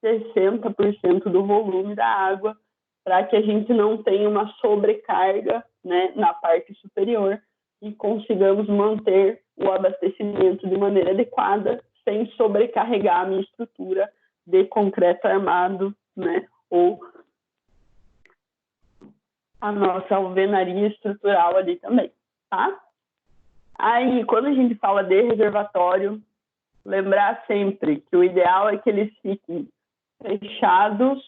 60% do volume da água para que a gente não tenha uma sobrecarga, né, na parte superior e consigamos manter o abastecimento de maneira adequada, sem sobrecarregar a minha estrutura de concreto armado, né, ou a nossa alvenaria estrutural ali também, tá? Aí, quando a gente fala de reservatório, lembrar sempre que o ideal é que eles fiquem fechados,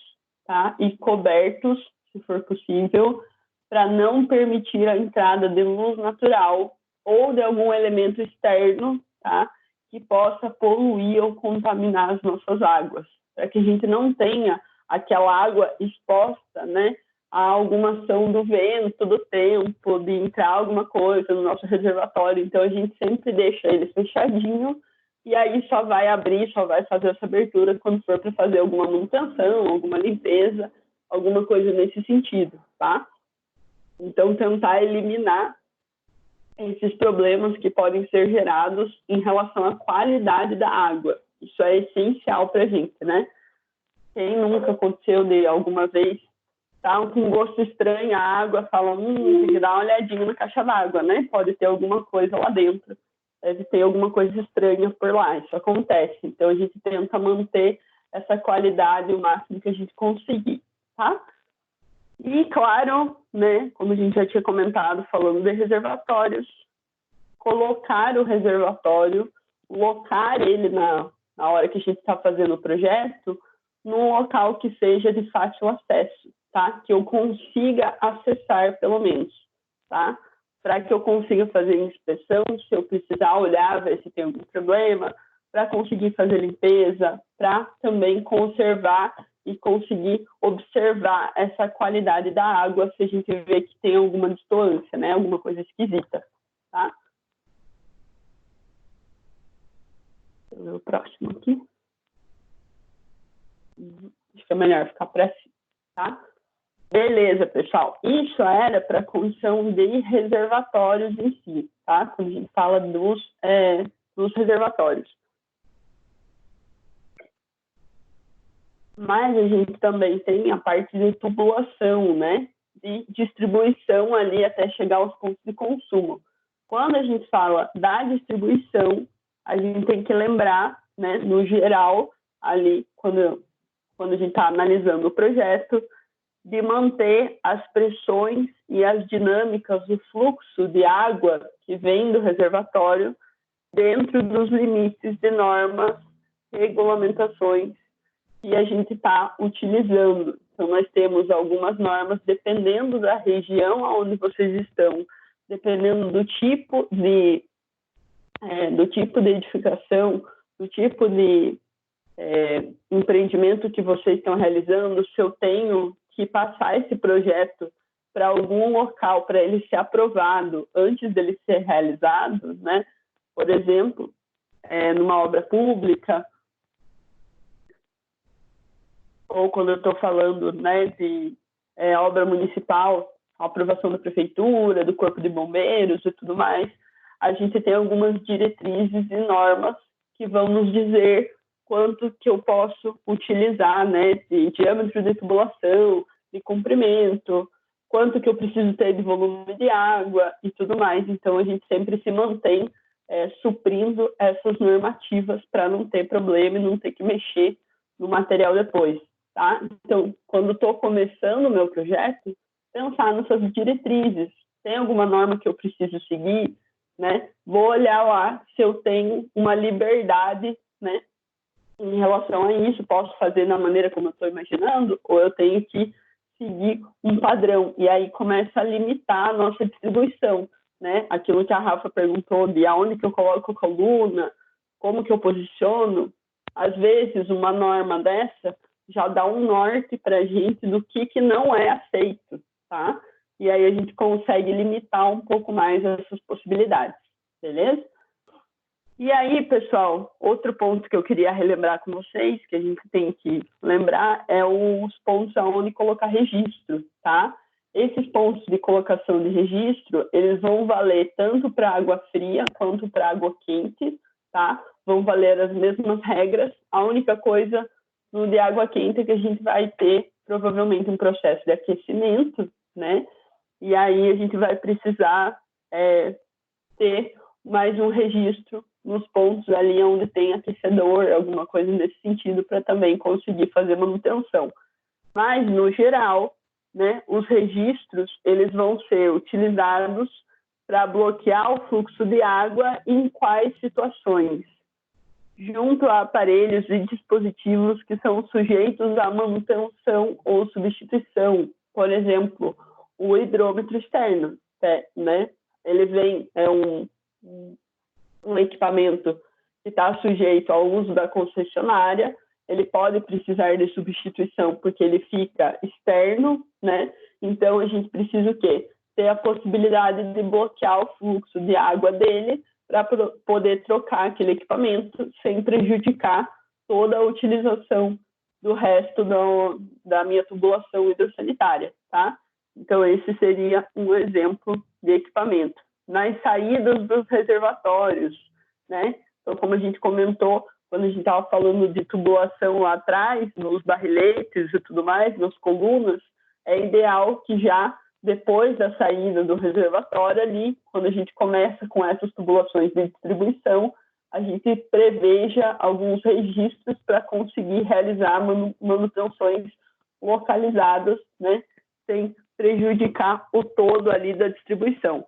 tá? E cobertos, se for possível, para não permitir a entrada de luz natural ou de algum elemento externo, tá? Que possa poluir ou contaminar as nossas águas, para que a gente não tenha aquela água exposta, né, a alguma ação do vento, do tempo, de entrar alguma coisa no nosso reservatório. Então, a gente sempre deixa ele fechadinho e aí só vai abrir, só vai fazer essa abertura quando for para fazer alguma manutenção, alguma limpeza, alguma coisa nesse sentido, tá? Então, tentar eliminar esses problemas que podem ser gerados em relação à qualidade da água. Isso é essencial para a gente, né? Quem nunca aconteceu de alguma vez tá com gosto estranho a água, fala, tem que dar uma olhadinha na caixa d'água, né? Pode ter alguma coisa lá dentro, deve ter alguma coisa estranha por lá, isso acontece. Então, a gente tenta manter essa qualidade o máximo que a gente conseguir, tá? E, claro, né, como a gente já tinha comentado, falando de reservatórios, colocar o reservatório, locar ele na hora que a gente está fazendo o projeto, num local que seja de fácil acesso, tá? Que eu consiga acessar, pelo menos, tá? Para que eu consiga fazer inspeção, se eu precisar olhar, ver se tem algum problema, para conseguir fazer limpeza, para também conservar e conseguir observar essa qualidade da água, se a gente vê que tem alguma distância, né? Alguma coisa esquisita, tá? Deixa eu ver o próximo aqui. Acho que é melhor ficar para cima, tá? Beleza, pessoal. Isso era para a construção de reservatórios em si, tá? Quando a gente fala dos reservatórios. Mas a gente também tem a parte de tubulação, né? De distribuição ali até chegar aos pontos de consumo. Quando a gente fala da distribuição, a gente tem que lembrar, né, no geral, ali, quando a gente está analisando o projeto, de manter as pressões e as dinâmicas do fluxo de água que vem do reservatório dentro dos limites de normas, regulamentações que a gente está utilizando. Então, nós temos algumas normas, dependendo da região onde vocês estão, dependendo do tipo de edificação, do tipo de empreendimento que vocês estão realizando, se eu tenho que passar esse projeto para algum local para ele ser aprovado antes dele ser realizado, né? Por exemplo, numa obra pública, ou quando eu estou falando, né, de obra municipal, a aprovação da prefeitura, do corpo de bombeiros e tudo mais, a gente tem algumas diretrizes e normas que vão nos dizer quanto que eu posso utilizar, né, de diâmetro de tubulação, de comprimento, quanto que eu preciso ter de volume de água e tudo mais. Então, a gente sempre se mantém suprindo essas normativas para não ter problema e não ter que mexer no material depois, tá? Então, quando estou começando o meu projeto, pensar nessas diretrizes. Tem alguma norma que eu preciso seguir, né? Vou olhar lá se eu tenho uma liberdade, né, em relação a isso, posso fazer da maneira como eu estou imaginando, ou eu tenho que seguir um padrão. E aí começa a limitar a nossa distribuição, né? Aquilo que a Rafa perguntou de aonde que eu coloco a coluna, como que eu posiciono. Às vezes, uma norma dessa já dá um norte para a gente do que não é aceito, tá? E aí a gente consegue limitar um pouco mais essas possibilidades, beleza? E aí, pessoal, outro ponto que eu queria relembrar com vocês, que a gente tem que lembrar, é os pontos aonde colocar registro, tá? Esses pontos de colocação de registro, eles vão valer tanto para água fria quanto para água quente, tá? Vão valer as mesmas regras. A única coisa no de água quente é que a gente vai ter provavelmente um processo de aquecimento, né? E aí a gente vai precisar ter mais um registro nos pontos ali onde tem aquecedor, alguma coisa nesse sentido, para também conseguir fazer manutenção. Mas, no geral, né, os registros eles vão ser utilizados para bloquear o fluxo de água em quais situações? Junto a aparelhos e dispositivos que são sujeitos à manutenção ou substituição. Por exemplo, o hidrômetro externo, né? Ele vem, um equipamento que está sujeito ao uso da concessionária, ele pode precisar de substituição porque ele fica externo, né? Então, a gente precisa o quê? Ter a possibilidade de bloquear o fluxo de água dele para poder trocar aquele equipamento sem prejudicar toda a utilização do resto da minha tubulação hidrossanitária, tá? Então, esse seria um exemplo de equipamento. Nas saídas dos reservatórios, né? Então, como a gente comentou, quando a gente estava falando de tubulação lá atrás, nos barriletes e tudo mais, nas colunas, é ideal que já depois da saída do reservatório ali, quando a gente começa com essas tubulações de distribuição, a gente preveja alguns registros para conseguir realizar manutenções localizadas, né, sem prejudicar o todo ali da distribuição.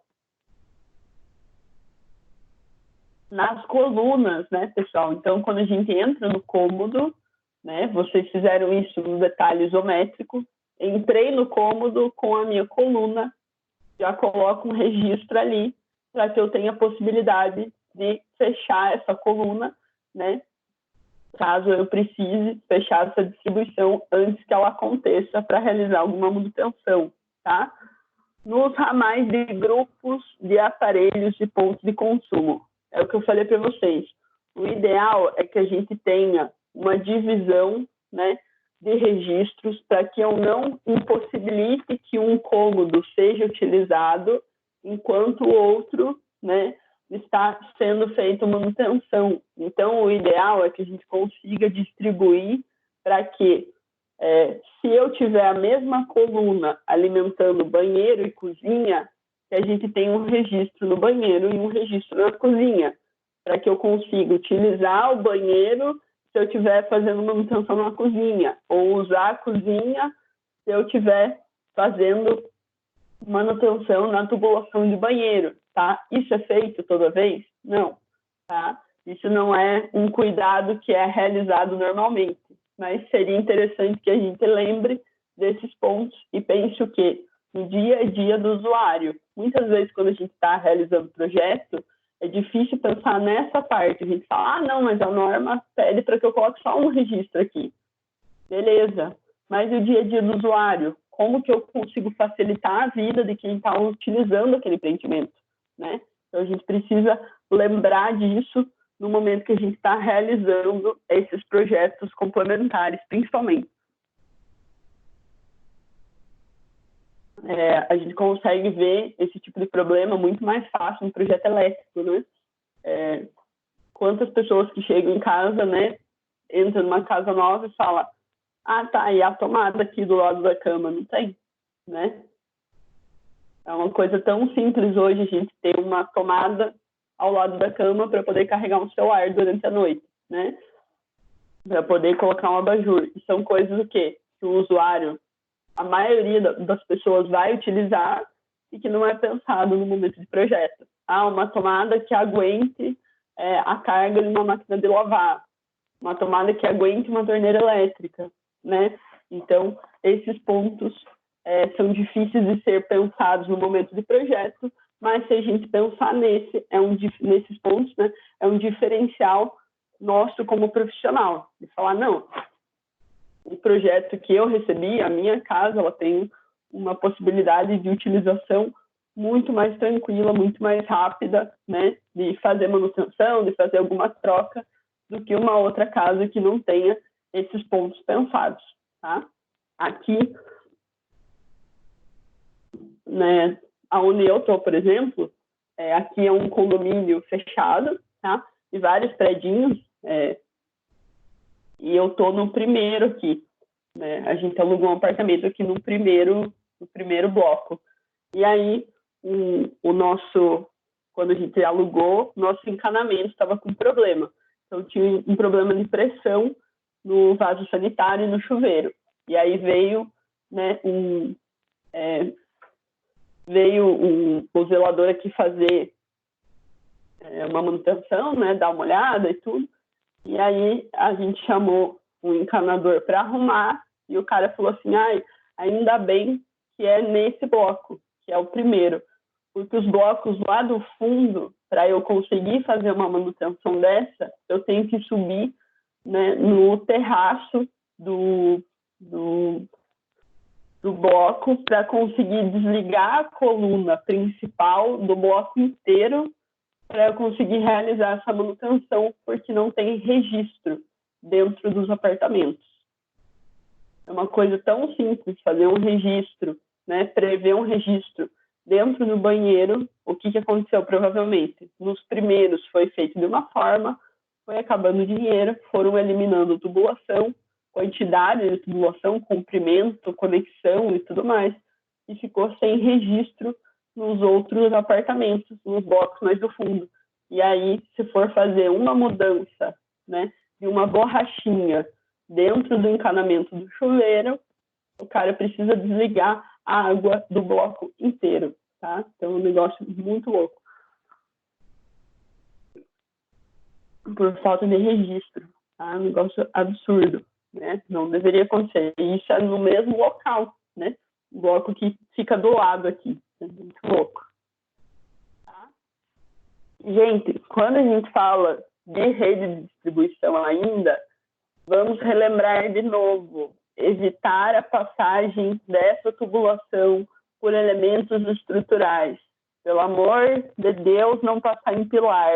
Nas colunas, né, pessoal? Então, quando a gente entra no cômodo, né, vocês fizeram isso no detalhe isométrico, entrei no cômodo com a minha coluna, já coloco um registro ali para que eu tenha a possibilidade de fechar essa coluna, né? Caso eu precise fechar essa distribuição antes que ela aconteça para realizar alguma manutenção, tá? Nos ramais de grupos de aparelhos de pontos de consumo. É o que eu falei para vocês. O ideal é que a gente tenha uma divisão, né, de registros para que eu não impossibilite que um cômodo seja utilizado enquanto o outro, né, está sendo feita manutenção. Então, o ideal é que a gente consiga distribuir para que, se eu tiver a mesma coluna alimentando banheiro e cozinha, que a gente tenha um registro no banheiro e um registro na cozinha, para que eu consiga utilizar o banheiro se eu estiver fazendo manutenção na cozinha, ou usar a cozinha se eu estiver fazendo manutenção na tubulação de banheiro, tá? Isso é feito toda vez? Não, tá? Isso não é um cuidado que é realizado normalmente, mas seria interessante que a gente lembre desses pontos e pense o quê? No dia a dia do usuário. Muitas vezes, quando a gente está realizando projeto, é difícil pensar nessa parte. A gente fala, não, mas a norma pede para que eu coloque só um registro aqui. Beleza, mas o dia a dia do usuário? Como que eu consigo facilitar a vida de quem está utilizando aquele preenchimento, né? Então, a gente precisa lembrar disso no momento que a gente está realizando esses projetos complementares, principalmente. A gente consegue ver esse tipo de problema muito mais fácil no projeto elétrico, né? Quantas pessoas que chegam em casa, né, entram numa casa nova e falam, tá, e a tomada aqui do lado da cama não tem, né? É uma coisa tão simples hoje a gente ter uma tomada ao lado da cama para poder carregar um celular durante a noite, né? Para poder colocar um abajur. E são coisas o quê? Que o usuário, a maioria das pessoas vai utilizar e que não é pensado no momento de projeto. Uma tomada que aguente a carga de uma máquina de lavar, uma tomada que aguente uma torneira elétrica, né? Então, esses pontos são difíceis de ser pensados no momento de projeto, mas se a gente pensar nesses pontos, né, é um diferencial nosso como profissional, de falar, não, o projeto que eu recebi, a minha casa, ela tem uma possibilidade de utilização muito mais tranquila, muito mais rápida, né, de fazer manutenção, de fazer alguma troca, do que uma outra casa que não tenha esses pontos pensados, tá? Aqui, né, onde eu estou, por exemplo, aqui é um condomínio fechado, tá? E vários predinhos, e eu estou no primeiro aqui. né? A gente alugou um apartamento aqui no primeiro bloco. E aí, quando a gente alugou, nosso encanamento estava com problema. Então, tinha um problema de pressão no vaso sanitário e no chuveiro. E aí veio, né, o zelador aqui fazer uma manutenção, né, dar uma olhada e tudo. E aí a gente chamou um encanador para arrumar e o cara falou assim, ainda bem que é nesse bloco, que é o primeiro, porque os blocos lá do fundo, para eu conseguir fazer uma manutenção dessa, eu tenho que subir, né, no terraço do bloco para conseguir desligar a coluna principal do bloco inteiro para eu conseguir realizar essa manutenção, porque não tem registro dentro dos apartamentos. É uma coisa tão simples fazer um registro, né, prever um registro dentro do banheiro. O que aconteceu provavelmente? Nos primeiros foi feito de uma forma, foi acabando o dinheiro, foram eliminando tubulação, quantidade de tubulação, comprimento, conexão e tudo mais, e ficou sem registro nos outros apartamentos, nos blocos mais do fundo. E aí, se for fazer uma mudança, né, de uma borrachinha dentro do encanamento do chuveiro, o cara precisa desligar a água do bloco inteiro, tá? Então, é um negócio muito louco. Por falta de registro, tá? Um negócio absurdo, né? Não deveria acontecer. E isso é no mesmo local, né? O bloco que fica do lado aqui. É muito louco. Tá? Gente, quando a gente fala de rede de distribuição ainda, vamos relembrar de novo, evitar a passagem dessa tubulação por elementos estruturais. Pelo amor de Deus, não passar em pilar,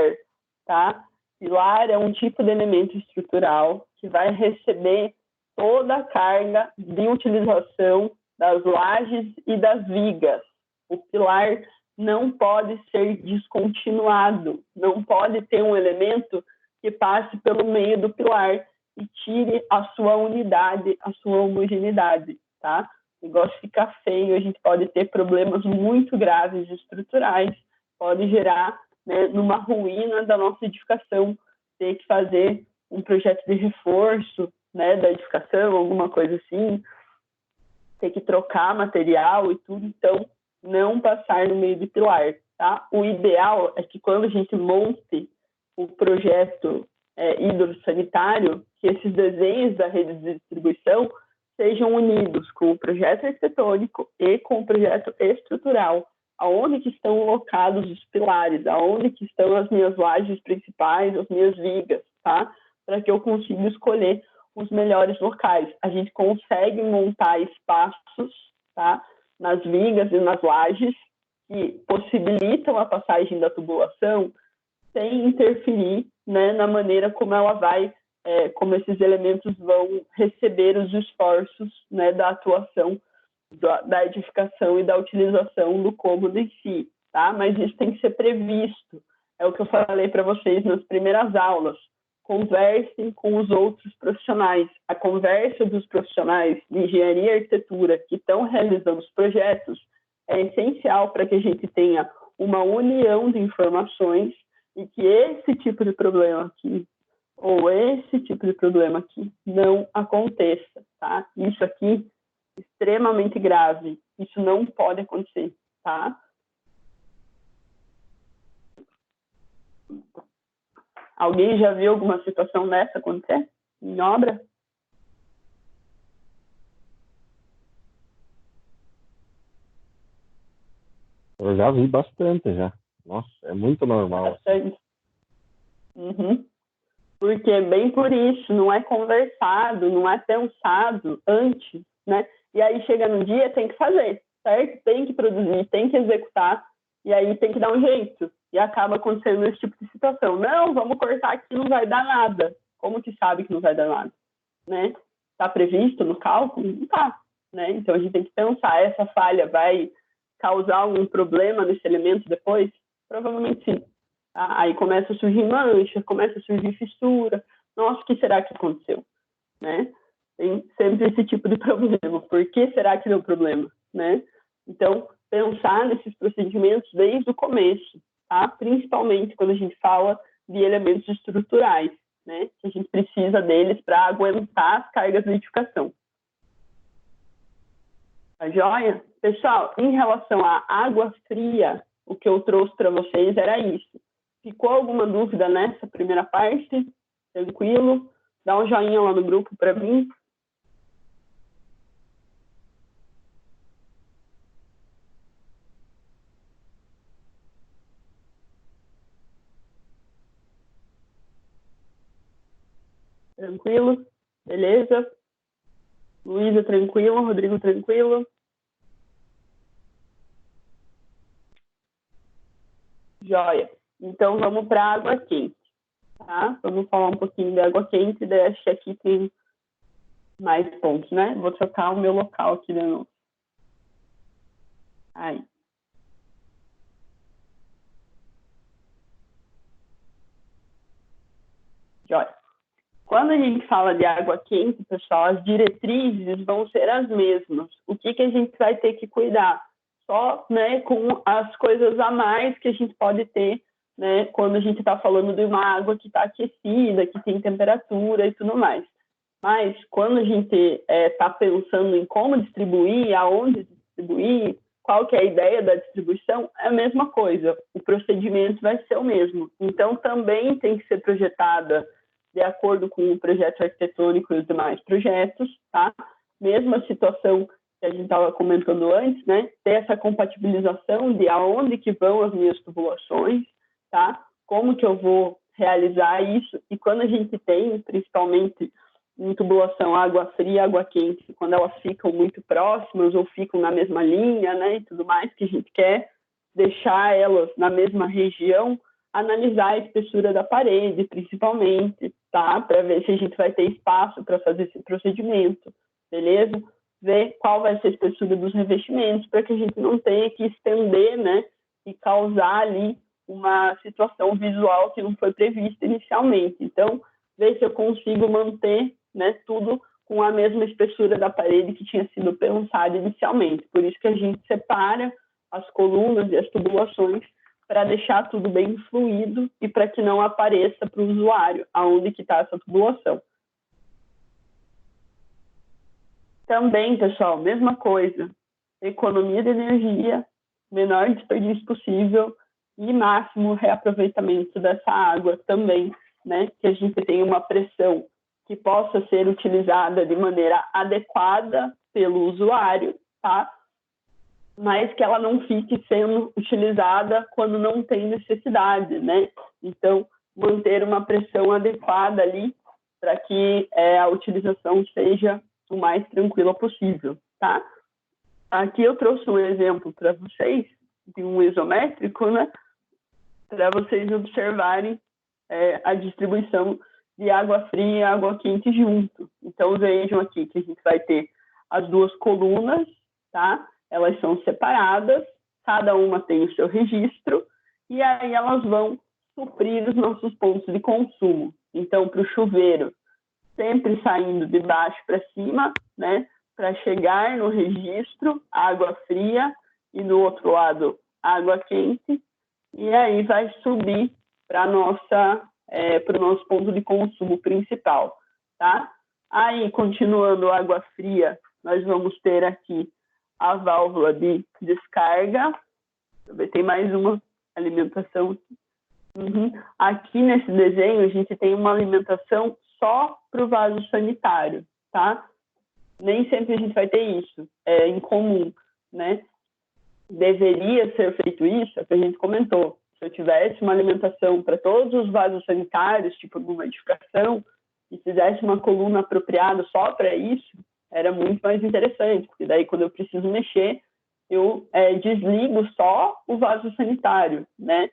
tá? Pilar é um tipo de elemento estrutural que vai receber toda a carga de utilização das lajes e das vigas. O pilar não pode ser descontinuado, não pode ter um elemento que passe pelo meio do pilar e tire a sua unidade, a sua homogeneidade, tá? O negócio fica feio, a gente pode ter problemas muito graves estruturais, pode gerar, né, numa ruína da nossa edificação, ter que fazer um projeto de reforço, né, da edificação, alguma coisa assim, ter que trocar material e tudo, então não passar no meio de pilar, tá? O ideal é que quando a gente monte o projeto hidrossanitário, que esses desenhos da rede de distribuição sejam unidos com o projeto arquitetônico e com o projeto estrutural, aonde que estão locados os pilares, aonde que estão as minhas lajes principais, as minhas vigas, tá? Para que eu consiga escolher os melhores locais. A gente consegue montar espaços, tá, nas vigas e nas lajes que possibilitam a passagem da tubulação sem interferir, né, na maneira como ela vai, como esses elementos vão receber os esforços, né, da atuação, da edificação e da utilização do cômodo em si, tá? Mas isso tem que ser previsto. É o que eu falei para vocês nas primeiras aulas. Conversem com os outros profissionais. A conversa dos profissionais de engenharia e arquitetura que estão realizando os projetos é essencial para que a gente tenha uma união de informações e que esse tipo de problema aqui ou esse tipo de problema aqui não aconteça, tá? Isso aqui é extremamente grave. Isso não pode acontecer, tá? Alguém já viu alguma situação dessa acontecer em obra? Eu já vi bastante já. Nossa, é muito normal. Bastante. Uhum. Porque bem por isso, não é conversado, não é pensado antes, né? E aí chega no dia, tem que fazer, certo? Tem que produzir, tem que executar, e aí tem que dar um jeito. E acaba acontecendo esse tipo de situação. Não, vamos cortar aqui, não vai dar nada. Como que sabe que não vai dar nada? Né? Está previsto no cálculo? Não está. Né? Então a gente tem que pensar, essa falha vai causar algum problema nesse elemento depois? Provavelmente sim. Tá? Aí começa a surgir mancha, começa a surgir fissura. Nossa, o que será que aconteceu? Né? tem sempre esse tipo de problema. Por que será que deu problema, né? Então, pensar nesses procedimentos desde o começo, tá? Principalmente quando a gente fala de elementos estruturais, né? Que a gente precisa deles para aguentar as cargas de edificação. Tá joia? Pessoal, em relação à água fria, o que eu trouxe para vocês era isso. Ficou alguma dúvida nessa primeira parte? Tranquilo? Dá um joinha lá no grupo para mim. Tranquilo? Beleza? Luísa, tranquilo? Rodrigo, tranquilo? Joia. Então, vamos para a água quente, tá? Vamos falar um pouquinho de água quente, daí acho que aqui tem mais pontos, né? Vou trocar o meu local aqui de novo. Aí. Joia. Quando a gente fala de água quente, pessoal, as diretrizes vão ser as mesmas. O que a gente vai ter que cuidar? Só, né, com as coisas a mais que a gente pode ter, né, quando a gente está falando de uma água que está aquecida, que tem temperatura e tudo mais. Mas quando a gente está pensando em como distribuir, aonde distribuir, qual que é a ideia da distribuição, é a mesma coisa. O procedimento vai ser o mesmo. Então, também tem que ser projetada de acordo com o projeto arquitetônico e os demais projetos, tá? Mesma situação que a gente estava comentando antes, né? Ter essa compatibilização de aonde que vão as minhas tubulações, tá? Como que eu vou realizar isso? E quando a gente tem, principalmente em tubulação água fria e água quente, quando elas ficam muito próximas ou ficam na mesma linha, né? E tudo mais, que a gente quer deixar elas na mesma região, analisar a espessura da parede, principalmente, tá? Para ver se a gente vai ter espaço para fazer esse procedimento, beleza? Ver qual vai ser a espessura dos revestimentos, para que a gente não tenha que estender, né? E causar ali uma situação visual que não foi prevista inicialmente. Então, ver se eu consigo manter, né, tudo com a mesma espessura da parede que tinha sido pensada inicialmente. Por isso que a gente separa as colunas e as tubulações para deixar tudo bem fluido e para que não apareça para o usuário aonde que está essa tubulação. Também, pessoal, mesma coisa. Economia de energia, menor desperdício possível e máximo reaproveitamento dessa água também, né? Que a gente tenha uma pressão que possa ser utilizada de maneira adequada pelo usuário, tá? Mas que ela não fique sendo utilizada quando não tem necessidade, né? Então, manter uma pressão adequada ali para que a utilização seja o mais tranquila possível, tá? Aqui eu trouxe um exemplo para vocês de um isométrico, né? Para vocês observarem a distribuição de água fria e água quente junto. Então, vejam aqui que a gente vai ter as duas colunas, tá? Elas são separadas, cada uma tem o seu registro, e aí elas vão suprir os nossos pontos de consumo. Então, para o chuveiro, sempre saindo de baixo para cima, né? Para chegar no registro, água fria, e do outro lado, água quente, e aí vai subir para o nosso ponto de consumo principal, tá? Aí, continuando água fria, nós vamos ter aqui a válvula de descarga. Tem mais uma alimentação. Aqui nesse desenho, a gente tem uma alimentação só para o vaso sanitário, tá? Nem sempre a gente vai ter isso, é incomum, né? Deveria ser feito isso, é o que a gente comentou. Se eu tivesse uma alimentação para todos os vasos sanitários, tipo alguma edificação, e fizesse uma coluna apropriada só para isso, era muito mais interessante, porque daí quando eu preciso mexer, eu desligo só o vaso sanitário, né?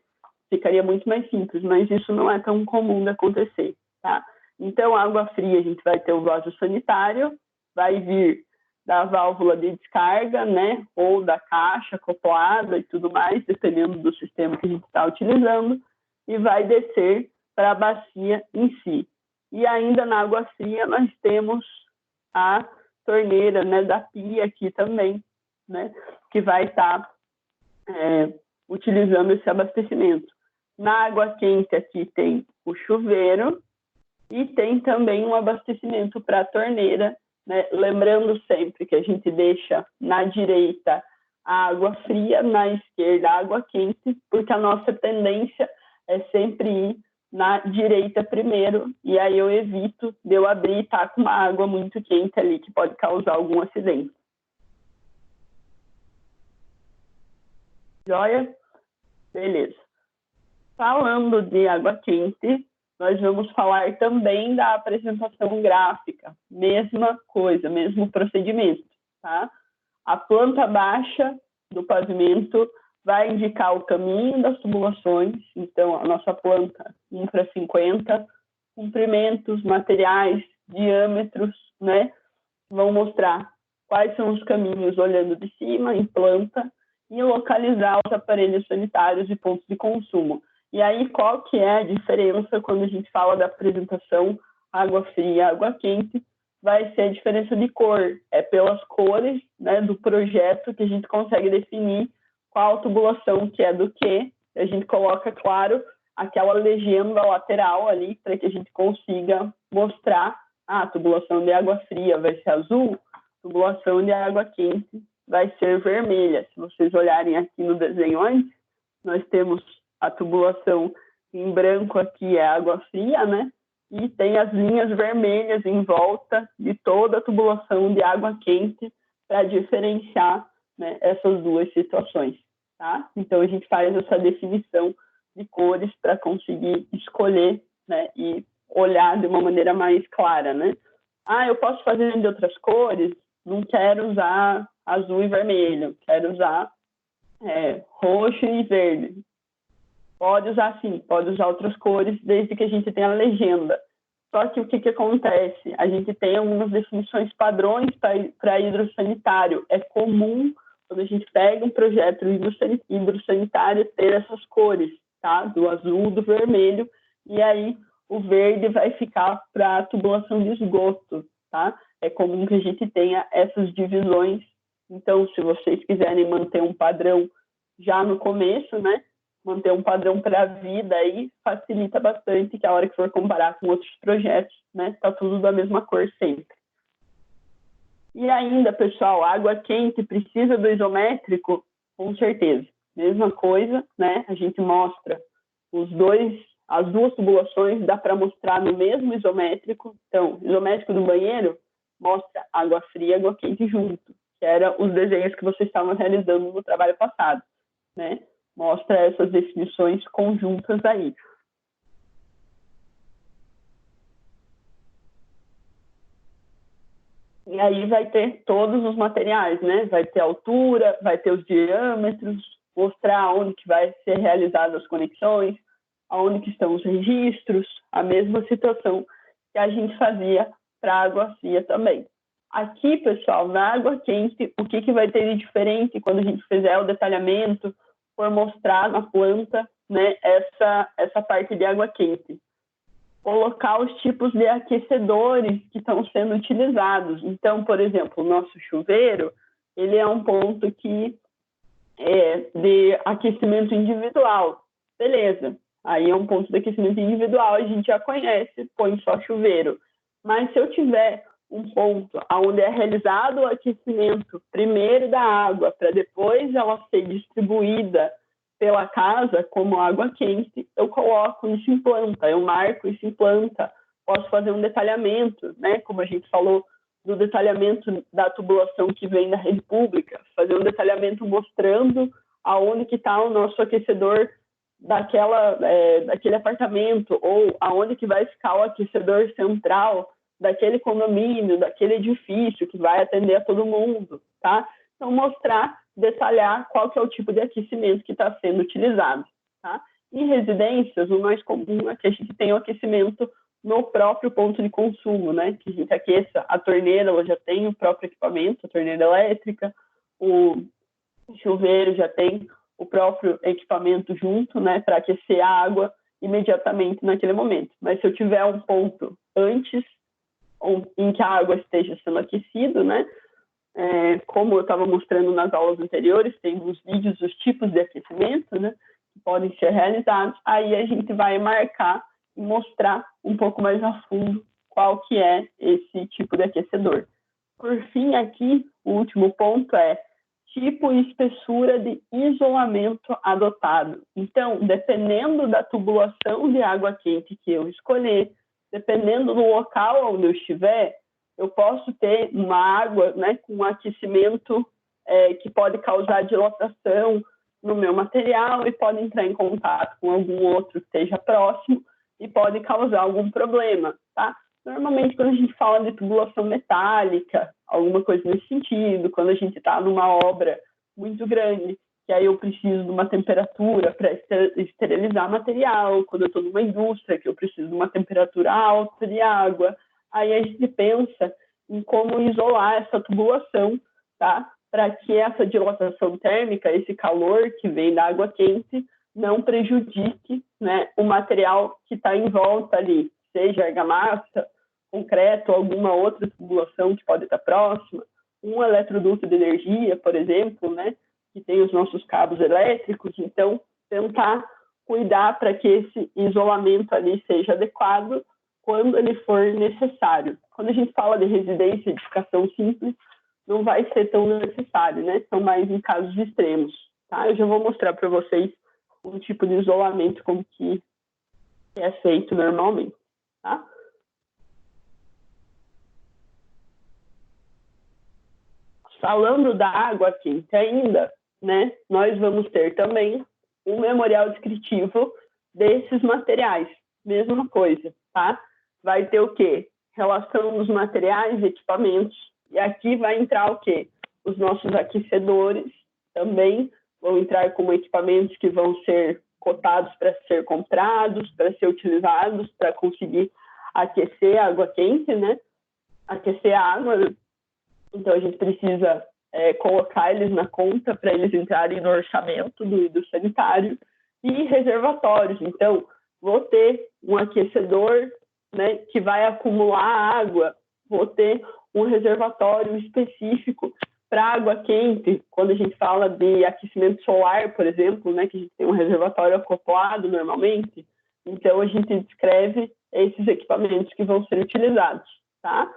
Ficaria muito mais simples, mas isso não é tão comum de acontecer, tá? Então, água fria, a gente vai ter o vaso sanitário, vai vir da válvula de descarga, né? Ou da caixa acoplada e tudo mais, dependendo do sistema que a gente está utilizando, e vai descer para a bacia em si. E ainda na água fria, nós temos a torneira, né, da pia aqui também, né, que vai estar utilizando esse abastecimento. Na água quente aqui tem o chuveiro e tem também um abastecimento para a torneira, né? Lembrando sempre que a gente deixa na direita a água fria, na esquerda a água quente, porque a nossa tendência é sempre ir na direita primeiro, e aí eu evito de eu abrir e estar com uma água muito quente ali, que pode causar algum acidente. Joia? Beleza. Falando de água quente, nós vamos falar também da apresentação gráfica. Mesma coisa, mesmo procedimento, tá? A planta baixa do pavimento vai indicar o caminho das tubulações, então a nossa planta infra 50, comprimentos, materiais, diâmetros, né? Vão mostrar quais são os caminhos olhando de cima, em planta, e localizar os aparelhos sanitários e pontos de consumo. E aí, qual que é a diferença quando a gente fala da apresentação água fria, água quente? Vai ser a diferença de cor. É pelas cores, né, do projeto que a gente consegue definir qual tubulação que é do que. A gente coloca, claro, aquela legenda lateral ali para que a gente consiga mostrar a tubulação de água fria vai ser azul, tubulação de água quente vai ser vermelha. Se vocês olharem aqui no desenho antes, nós temos a tubulação em branco aqui é água fria, né? E tem as linhas vermelhas em volta de toda a tubulação de água quente para diferenciar, né, essas duas situações, tá? Então a gente faz essa definição de cores para conseguir escolher, né, e olhar de uma maneira mais clara, né? Eu posso fazer de outras cores? Não quero usar azul e vermelho, quero usar roxo e verde. Pode usar sim, pode usar outras cores, desde que a gente tenha a legenda. Só que o que acontece? A gente tem algumas definições padrões para hidrossanitário. É comum, quando a gente pega um projeto hidrossanitário, ter essas cores, tá? Do azul, do vermelho, e aí o verde vai ficar para a tubulação de esgoto, tá? É comum que a gente tenha essas divisões. Então, se vocês quiserem manter um padrão já no começo, né? Manter um padrão para a vida aí facilita bastante, que a hora que for comparar com outros projetos, né? Tá tudo da mesma cor sempre. E ainda, pessoal, água quente precisa do isométrico? Com certeza. Mesma coisa, né? A gente mostra as duas tubulações, dá para mostrar no mesmo isométrico. Então, isométrico do banheiro mostra água fria e água quente junto, que eram os desenhos que vocês estavam realizando no trabalho passado, né? Mostra essas definições conjuntas aí. E aí vai ter todos os materiais, né? Vai ter a altura, vai ter os diâmetros, mostrar onde que vai ser realizadas as conexões, aonde que estão os registros, a mesma situação que a gente fazia para a água fria também. Aqui, pessoal, na água quente, o que vai ter de diferente quando a gente fizer o detalhamento, for mostrar na planta, né, essa parte de água quente? Colocar os tipos de aquecedores que estão sendo utilizados. Então, por exemplo, o nosso chuveiro, ele é um ponto que é de aquecimento individual. Beleza, aí é um ponto de aquecimento individual, a gente já conhece, põe só chuveiro. Mas se eu tiver um ponto onde é realizado o aquecimento primeiro da água, para depois ela ser distribuída pela casa como água quente, eu coloco isso em planta, eu marco isso em planta. Posso fazer um detalhamento, né? Como a gente falou do detalhamento da tubulação que vem da rede pública, fazer um detalhamento mostrando aonde que está o nosso aquecedor daquele apartamento, ou aonde que vai ficar o aquecedor central daquele condomínio, daquele edifício que vai atender a todo mundo, tá? Então, mostrar, detalhar qual que é o tipo de aquecimento que está sendo utilizado, tá? Em residências, o mais comum é que a gente tenha o aquecimento no próprio ponto de consumo, né? Que a gente aqueça a torneira, ela já tem o próprio equipamento, a torneira elétrica, o chuveiro já tem o próprio equipamento junto, né? Para aquecer a água imediatamente naquele momento. Mas se eu tiver um ponto antes em que a água esteja sendo aquecida, né? Como eu estava mostrando nas aulas anteriores, tem nos vídeos os tipos de aquecimento, né? Que podem ser realizados. Aí a gente vai marcar e mostrar um pouco mais a fundo qual que é esse tipo de aquecedor. Por fim, aqui, o último ponto é tipo e espessura de isolamento adotado. Então, dependendo da tubulação de água quente que eu escolher, dependendo do local onde eu estiver, eu posso ter uma água, né, com aquecimento que pode causar dilatação no meu material e pode entrar em contato com algum outro que esteja próximo e pode causar algum problema, tá? Normalmente, quando a gente fala de tubulação metálica, alguma coisa nesse sentido, quando a gente está numa obra muito grande, que aí eu preciso de uma temperatura para esterilizar material, quando eu estou numa indústria, que eu preciso de uma temperatura alta de água, aí a gente pensa em como isolar essa tubulação, tá? Para que essa dilatação térmica, esse calor que vem da água quente, não prejudique, né, o material que está em volta ali, seja argamassa, concreto, alguma outra tubulação que pode estar próxima, um eletroduto de energia, por exemplo, né, que tem os nossos cabos elétricos. Então, tentar cuidar para que esse isolamento ali seja adequado quando ele for necessário. Quando a gente fala de residência e edificação simples, não vai ser tão necessário, né? São mais em casos extremos, tá? Eu já vou mostrar para vocês um tipo de isolamento como que é feito normalmente, tá? Falando da água quente ainda, né, nós vamos ter também um memorial descritivo desses materiais. Mesma coisa, tá? Vai ter o quê? Relação dos materiais e equipamentos. E aqui vai entrar o quê? Os nossos aquecedores também vão entrar como equipamentos que vão ser cotados para ser comprados, para ser utilizados, para conseguir aquecer a água quente, né? Aquecer a água, né? Então, a gente precisa colocar eles na conta para eles entrarem no orçamento do sanitário e reservatórios. Então, vou ter um aquecedor, né, que vai acumular água, vou ter um reservatório específico para água quente. Quando a gente fala de aquecimento solar, por exemplo, né, que a gente tem um reservatório acoplado normalmente, então a gente descreve esses equipamentos que vão ser utilizados, tá?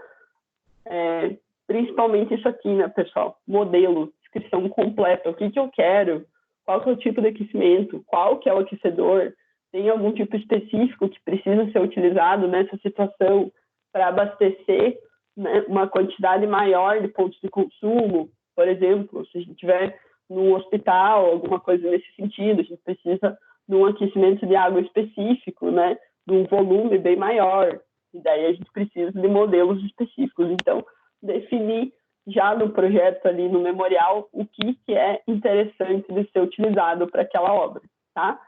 Principalmente isso aqui, né, pessoal? Modelo, descrição completa, o que eu quero, qual que é o tipo de aquecimento, qual que é o aquecedor, tem algum tipo específico que precisa ser utilizado nessa situação para abastecer, né, uma quantidade maior de pontos de consumo. Por exemplo, se a gente estiver num hospital, alguma coisa nesse sentido, a gente precisa de um aquecimento de água específico, né, de um volume bem maior, e daí a gente precisa de modelos específicos. Então, definir já no projeto ali no memorial o que é interessante de ser utilizado para aquela obra, tá?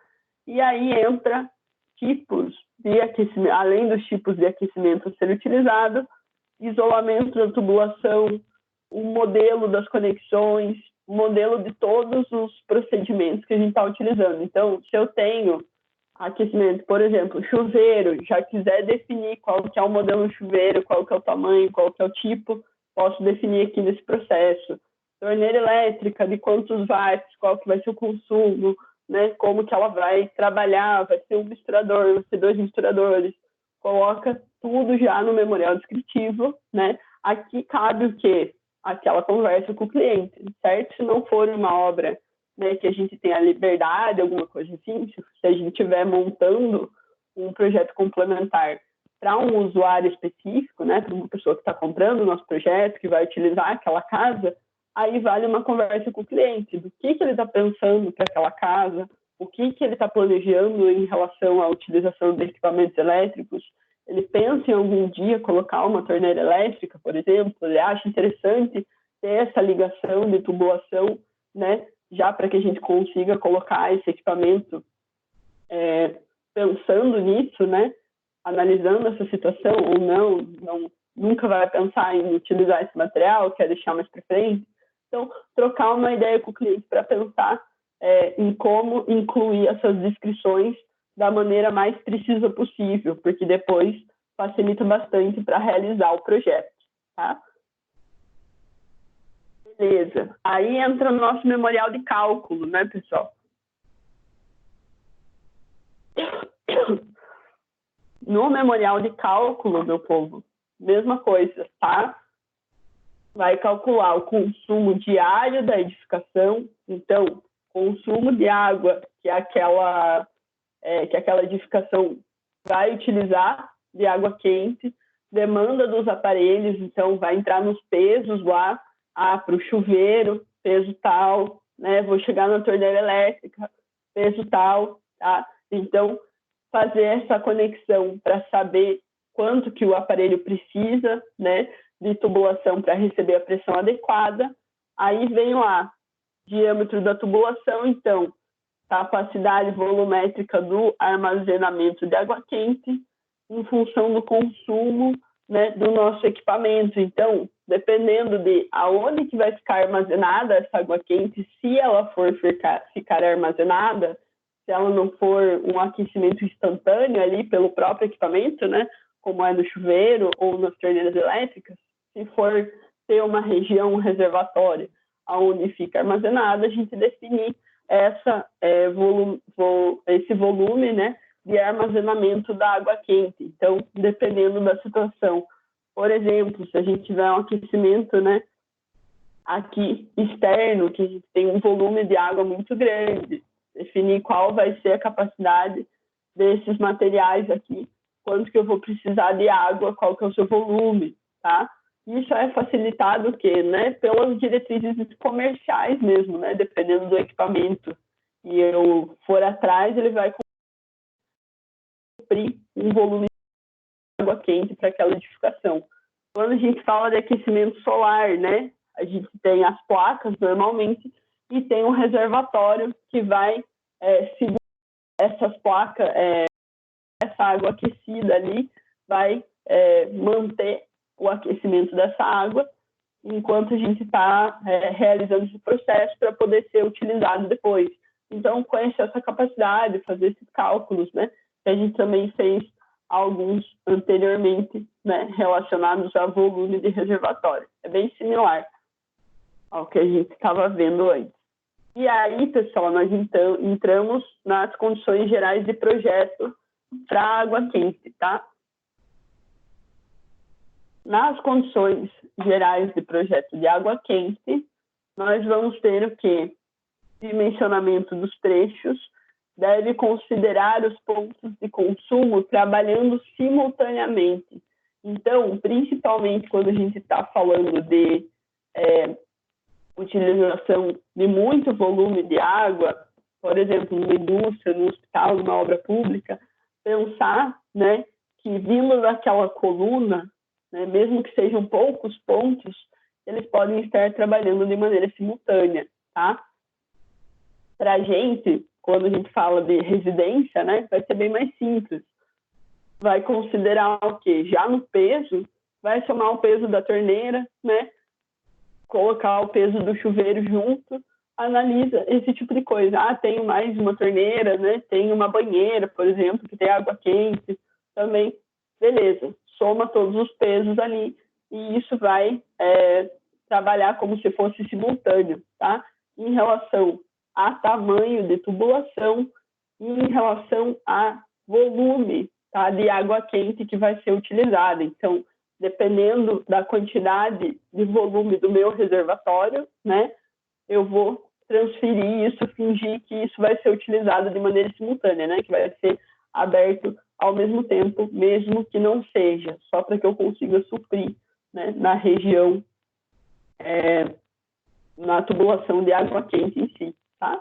E aí entra tipos de aquecimento, além dos tipos de aquecimento a ser utilizado, isolamento da tubulação, o modelo das conexões, o modelo de todos os procedimentos que a gente está utilizando. Então, se eu tenho aquecimento, por exemplo, chuveiro, já quiser definir qual que é o modelo do chuveiro, qual que é o tamanho, qual que é o tipo, posso definir aqui nesse processo. Torneira elétrica, de quantos watts, qual que vai ser o consumo, né? Como que ela vai trabalhar, vai ser um misturador, vai ser 2 misturadores. Coloca tudo já no memorial descritivo, né? Aqui cabe o quê? Aquela conversa com o cliente, certo? Se não for uma obra, né, que a gente tenha liberdade, alguma coisa assim, se a gente estiver montando um projeto complementar para um usuário específico, né, para uma pessoa que está comprando o nosso projeto, que vai utilizar aquela casa, aí vale uma conversa com o cliente, do que ele está pensando para aquela casa, o que ele está planejando em relação à utilização de equipamentos elétricos. Ele pensa em algum dia colocar uma torneira elétrica, por exemplo, ele acha interessante ter essa ligação de tubulação, né, já para que a gente consiga colocar esse equipamento pensando nisso, né, analisando essa situação ou não, nunca vai pensar em utilizar esse material, quer deixar mais para frente. Então, trocar uma ideia com o cliente para pensar em como incluir essas descrições da maneira mais precisa possível, porque depois facilita bastante para realizar o projeto, tá? Beleza. Aí entra o nosso memorial de cálculo, né, pessoal? No memorial de cálculo, meu povo, mesma coisa, tá? Vai calcular o consumo diário da edificação. Então, consumo de água que aquela edificação vai utilizar, de água quente, demanda dos aparelhos, então vai entrar nos pesos lá, para o chuveiro, peso tal, né? Vou chegar na torneira elétrica, peso tal, tá? Então, fazer essa conexão para saber quanto que o aparelho precisa, né, de tubulação para receber a pressão adequada. Aí vem lá, diâmetro da tubulação, então, capacidade volumétrica do armazenamento de água quente, em função do consumo, né, do nosso equipamento. Então, dependendo de aonde que vai ficar armazenada essa água quente, se ela for ficar armazenada, se ela não for um aquecimento instantâneo ali pelo próprio equipamento, né, como é no chuveiro ou nas torneiras elétricas, se for ter uma região, um reservatório, onde fica armazenada, a gente definir esse volume, né, de armazenamento da água quente. Então, dependendo da situação. Por exemplo, se a gente tiver um aquecimento, né, aqui externo, que a gente tem um volume de água muito grande, definir qual vai ser a capacidade desses materiais aqui, quanto que eu vou precisar de água, qual que é o seu volume, tá? Isso é facilitado o quê, né? Pelas diretrizes comerciais mesmo, né? Dependendo do equipamento e eu for atrás, ele vai cumprir um volume de água quente para aquela edificação. Quando a gente fala de aquecimento solar, né? A gente tem as placas normalmente e tem um reservatório que vai segurar essas placas, essa água aquecida ali, vai manter o aquecimento dessa água enquanto a gente está realizando esse processo para poder ser utilizado depois. Então, conhecer essa capacidade, fazer esses cálculos, né? Que a gente também fez alguns anteriormente, né? Relacionados a volume de reservatório. É bem similar ao que a gente estava vendo antes. E aí, pessoal, nós então entramos nas condições gerais de projeto para água quente, tá? Nas condições gerais de projeto de água quente, nós vamos ter o quê? Dimensionamento dos trechos, deve considerar os pontos de consumo trabalhando simultaneamente. Então, principalmente quando a gente está falando de utilização de muito volume de água, por exemplo, numa indústria, no hospital, numa obra pública, pensar, né, que vindo daquela coluna, né, mesmo que sejam poucos pontos, eles podem estar trabalhando de maneira simultânea, tá? Para a gente, quando a gente fala de residência, né, vai ser bem mais simples. Vai considerar o quê? Já no peso, vai somar o peso da torneira, né, colocar o peso do chuveiro junto, analisa esse tipo de coisa. Ah, tenho mais uma torneira, né? Tenho uma banheira, por exemplo, que tem água quente também. Beleza, soma todos os pesos ali e isso vai trabalhar como se fosse simultâneo, tá? Em relação a tamanho de tubulação e em relação a volume, tá? De água quente que vai ser utilizada. Então, dependendo da quantidade de volume do meu reservatório, né, eu vou transferir isso, fingir que isso vai ser utilizado de maneira simultânea, né, que vai ser aberto ao mesmo tempo, mesmo que não seja, só para que eu consiga suprir, né, na região, na tubulação de água quente em si, tá?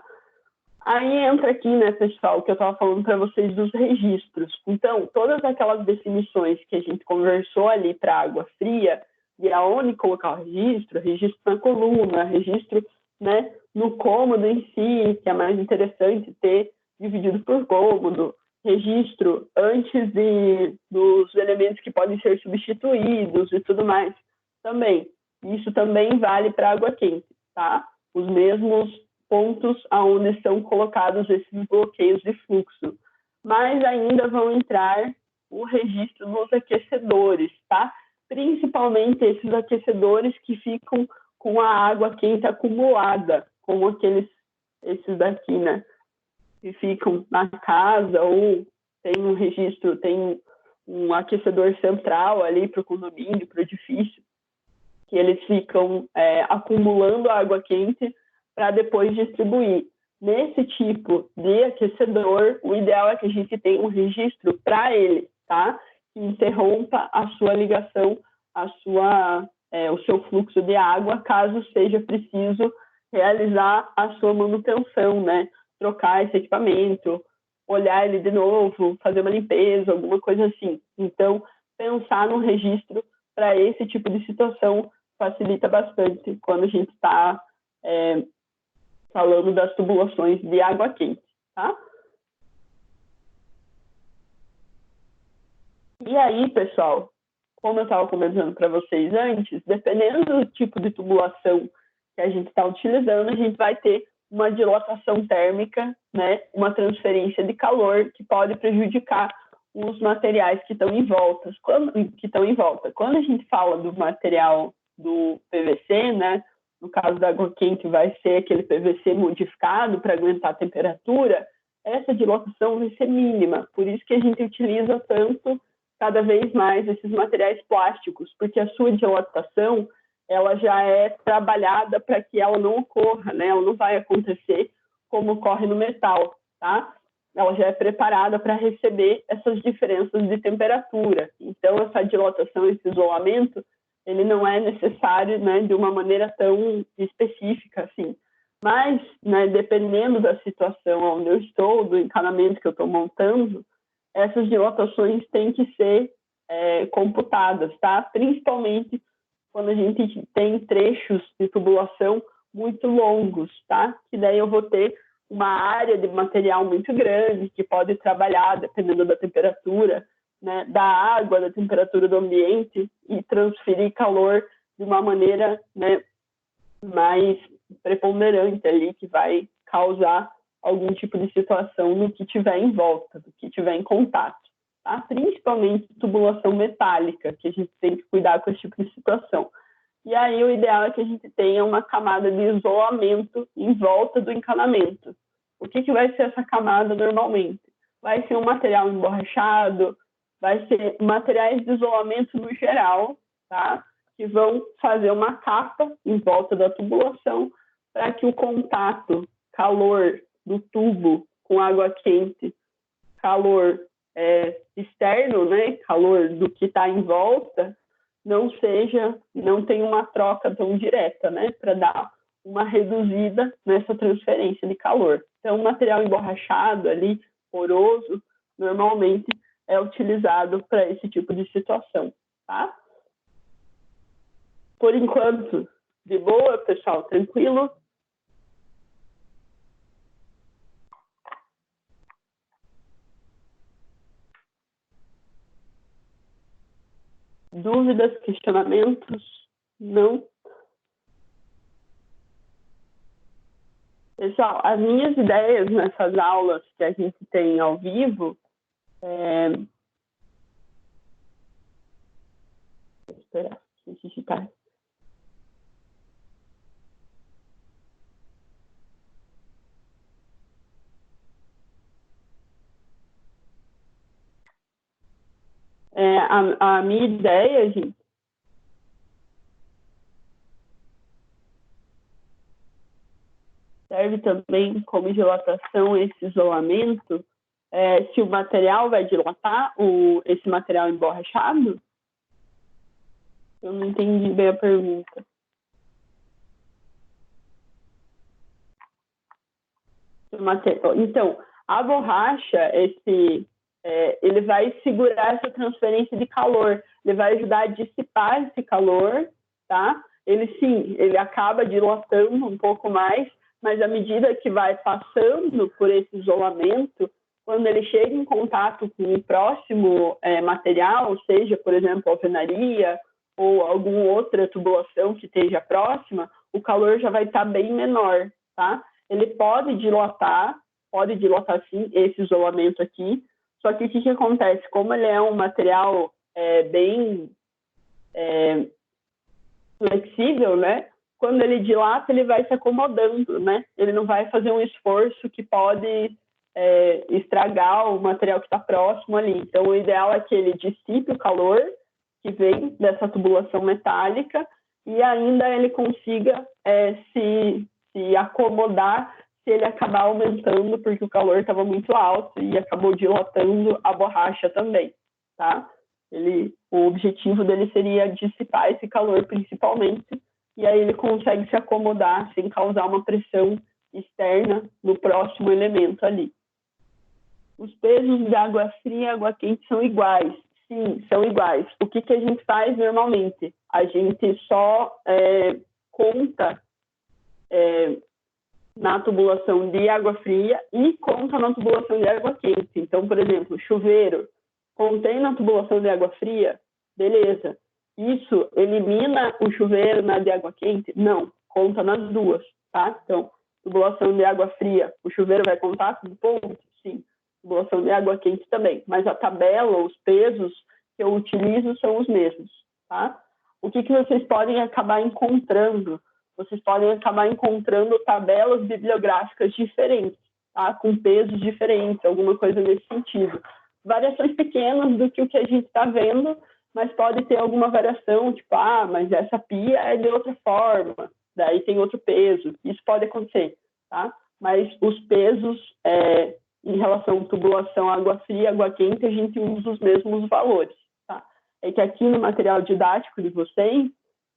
Aí entra aqui, né, pessoal, que eu estava falando para vocês dos registros. Então, todas aquelas definições que a gente conversou ali para água fria, de aonde colocar o registro na coluna, registro, né, no cômodo em si, que é mais interessante ter dividido por cômodo, registro antes dos elementos que podem ser substituídos e tudo mais também. Isso também vale para água quente, tá? Os mesmos pontos aonde são colocados esses bloqueios de fluxo. Mas ainda vão entrar o registro nos aquecedores, tá? Principalmente esses aquecedores que ficam com a água quente acumulada, como esses daqui, né? Que ficam na casa, ou tem um registro, tem um aquecedor central ali para o condomínio, para o edifício, que eles ficam acumulando água quente para depois distribuir. Nesse tipo de aquecedor, o ideal é que a gente tenha um registro para ele, tá? Que interrompa a sua ligação, o seu fluxo de água, caso seja preciso realizar a sua manutenção, né? Trocar esse equipamento, olhar ele de novo, fazer uma limpeza, alguma coisa assim. Então, pensar no registro para esse tipo de situação facilita bastante quando a gente está falando das tubulações de água quente, tá? E aí, pessoal, como eu estava comentando para vocês antes, dependendo do tipo de tubulação que a gente está utilizando, a gente vai ter uma dilatação térmica, né? Uma transferência de calor que pode prejudicar os materiais que estão em volta. Quando a gente fala do material do PVC, né? No caso da água quente, vai ser aquele PVC modificado para aguentar a temperatura, essa dilatação vai ser mínima. Por isso que a gente utiliza tanto, cada vez mais, esses materiais plásticos, porque a sua dilatação ela já é trabalhada para que ela não ocorra, né? Ela não vai acontecer como ocorre no metal, tá? Ela já é preparada para receber essas diferenças de temperatura. Então, essa dilatação, esse isolamento, ele não é necessário, né, de uma maneira tão específica assim. Mas, né, dependendo da situação onde eu estou, do encanamento que eu estou montando, essas dilatações têm que ser computadas, tá? Principalmente quando a gente tem trechos de tubulação muito longos, tá? Que daí eu vou ter uma área de material muito grande que pode trabalhar, dependendo da temperatura, né, da água, da temperatura do ambiente, e transferir calor de uma maneira, né, mais preponderante ali, que vai causar algum tipo de situação no que tiver em volta, do que tiver em contato. Tá? Principalmente tubulação metálica, que a gente tem que cuidar com esse tipo de situação. E aí o ideal é que a gente tenha uma camada de isolamento em volta do encanamento. O que vai ser essa camada normalmente? Vai ser um material emborrachado, vai ser materiais de isolamento no geral, tá? Que vão fazer uma capa em volta da tubulação para que o contato, calor do tubo com água quente, calor externo, né, calor do que está em volta, não tenha uma troca tão direta, né, para dar uma reduzida nessa transferência de calor. Então, o material emborrachado ali, poroso, normalmente é utilizado para esse tipo de situação, tá? Por enquanto, de boa, pessoal, tranquilo? Dúvidas, questionamentos? Não? Pessoal, as minhas ideias nessas aulas que a gente tem ao vivo, vou esperar, deixa eu digitar. A minha ideia, gente, serve também como dilatação esse isolamento, se o material vai dilatar, esse material emborrachado? Eu não entendi bem a pergunta. Então, a borracha, ele vai segurar essa transferência de calor, ele vai ajudar a dissipar esse calor, tá? Ele acaba dilatando um pouco mais, mas à medida que vai passando por esse isolamento, quando ele chega em contato com o próximo material, seja, por exemplo, alvenaria ou alguma outra tubulação que esteja próxima, o calor já vai estar bem menor, tá? Ele pode dilatar sim, esse isolamento aqui, Só que o que acontece? Como ele é um material bem flexível, né? Quando ele dilata, ele vai se acomodando, né? Ele não vai fazer um esforço que pode estragar o material que está próximo ali. Então, o ideal é que ele dissipe o calor que vem dessa tubulação metálica e ainda ele consiga se acomodar se ele acabar aumentando, porque o calor estava muito alto e acabou dilatando a borracha também, tá? O objetivo dele seria dissipar esse calor principalmente, e aí ele consegue se acomodar sem causar uma pressão externa no próximo elemento ali. Os pesos de água fria e água quente são iguais. Sim, são iguais. O que a gente faz normalmente? A gente só conta na tubulação de água fria e conta na tubulação de água quente. Então, por exemplo, chuveiro, contém na tubulação de água fria, beleza. Isso elimina o chuveiro na de água quente? Não, conta nas duas, tá? Então, tubulação de água fria, o chuveiro vai contar com ponto? Sim. Tubulação de água quente também. Mas a tabela, os pesos que eu utilizo são os mesmos, tá? O que vocês podem acabar encontrando? Vocês podem acabar encontrando tabelas bibliográficas diferentes, tá? Com pesos diferentes, alguma coisa nesse sentido. Variações pequenas do que o que a gente está vendo, mas pode ter alguma variação, tipo, mas essa pia é de outra forma, daí tem outro peso. Isso pode acontecer, tá? Mas os pesos em relação à tubulação água fria, água quente, a gente usa os mesmos valores, tá? É que aqui no material didático de vocês,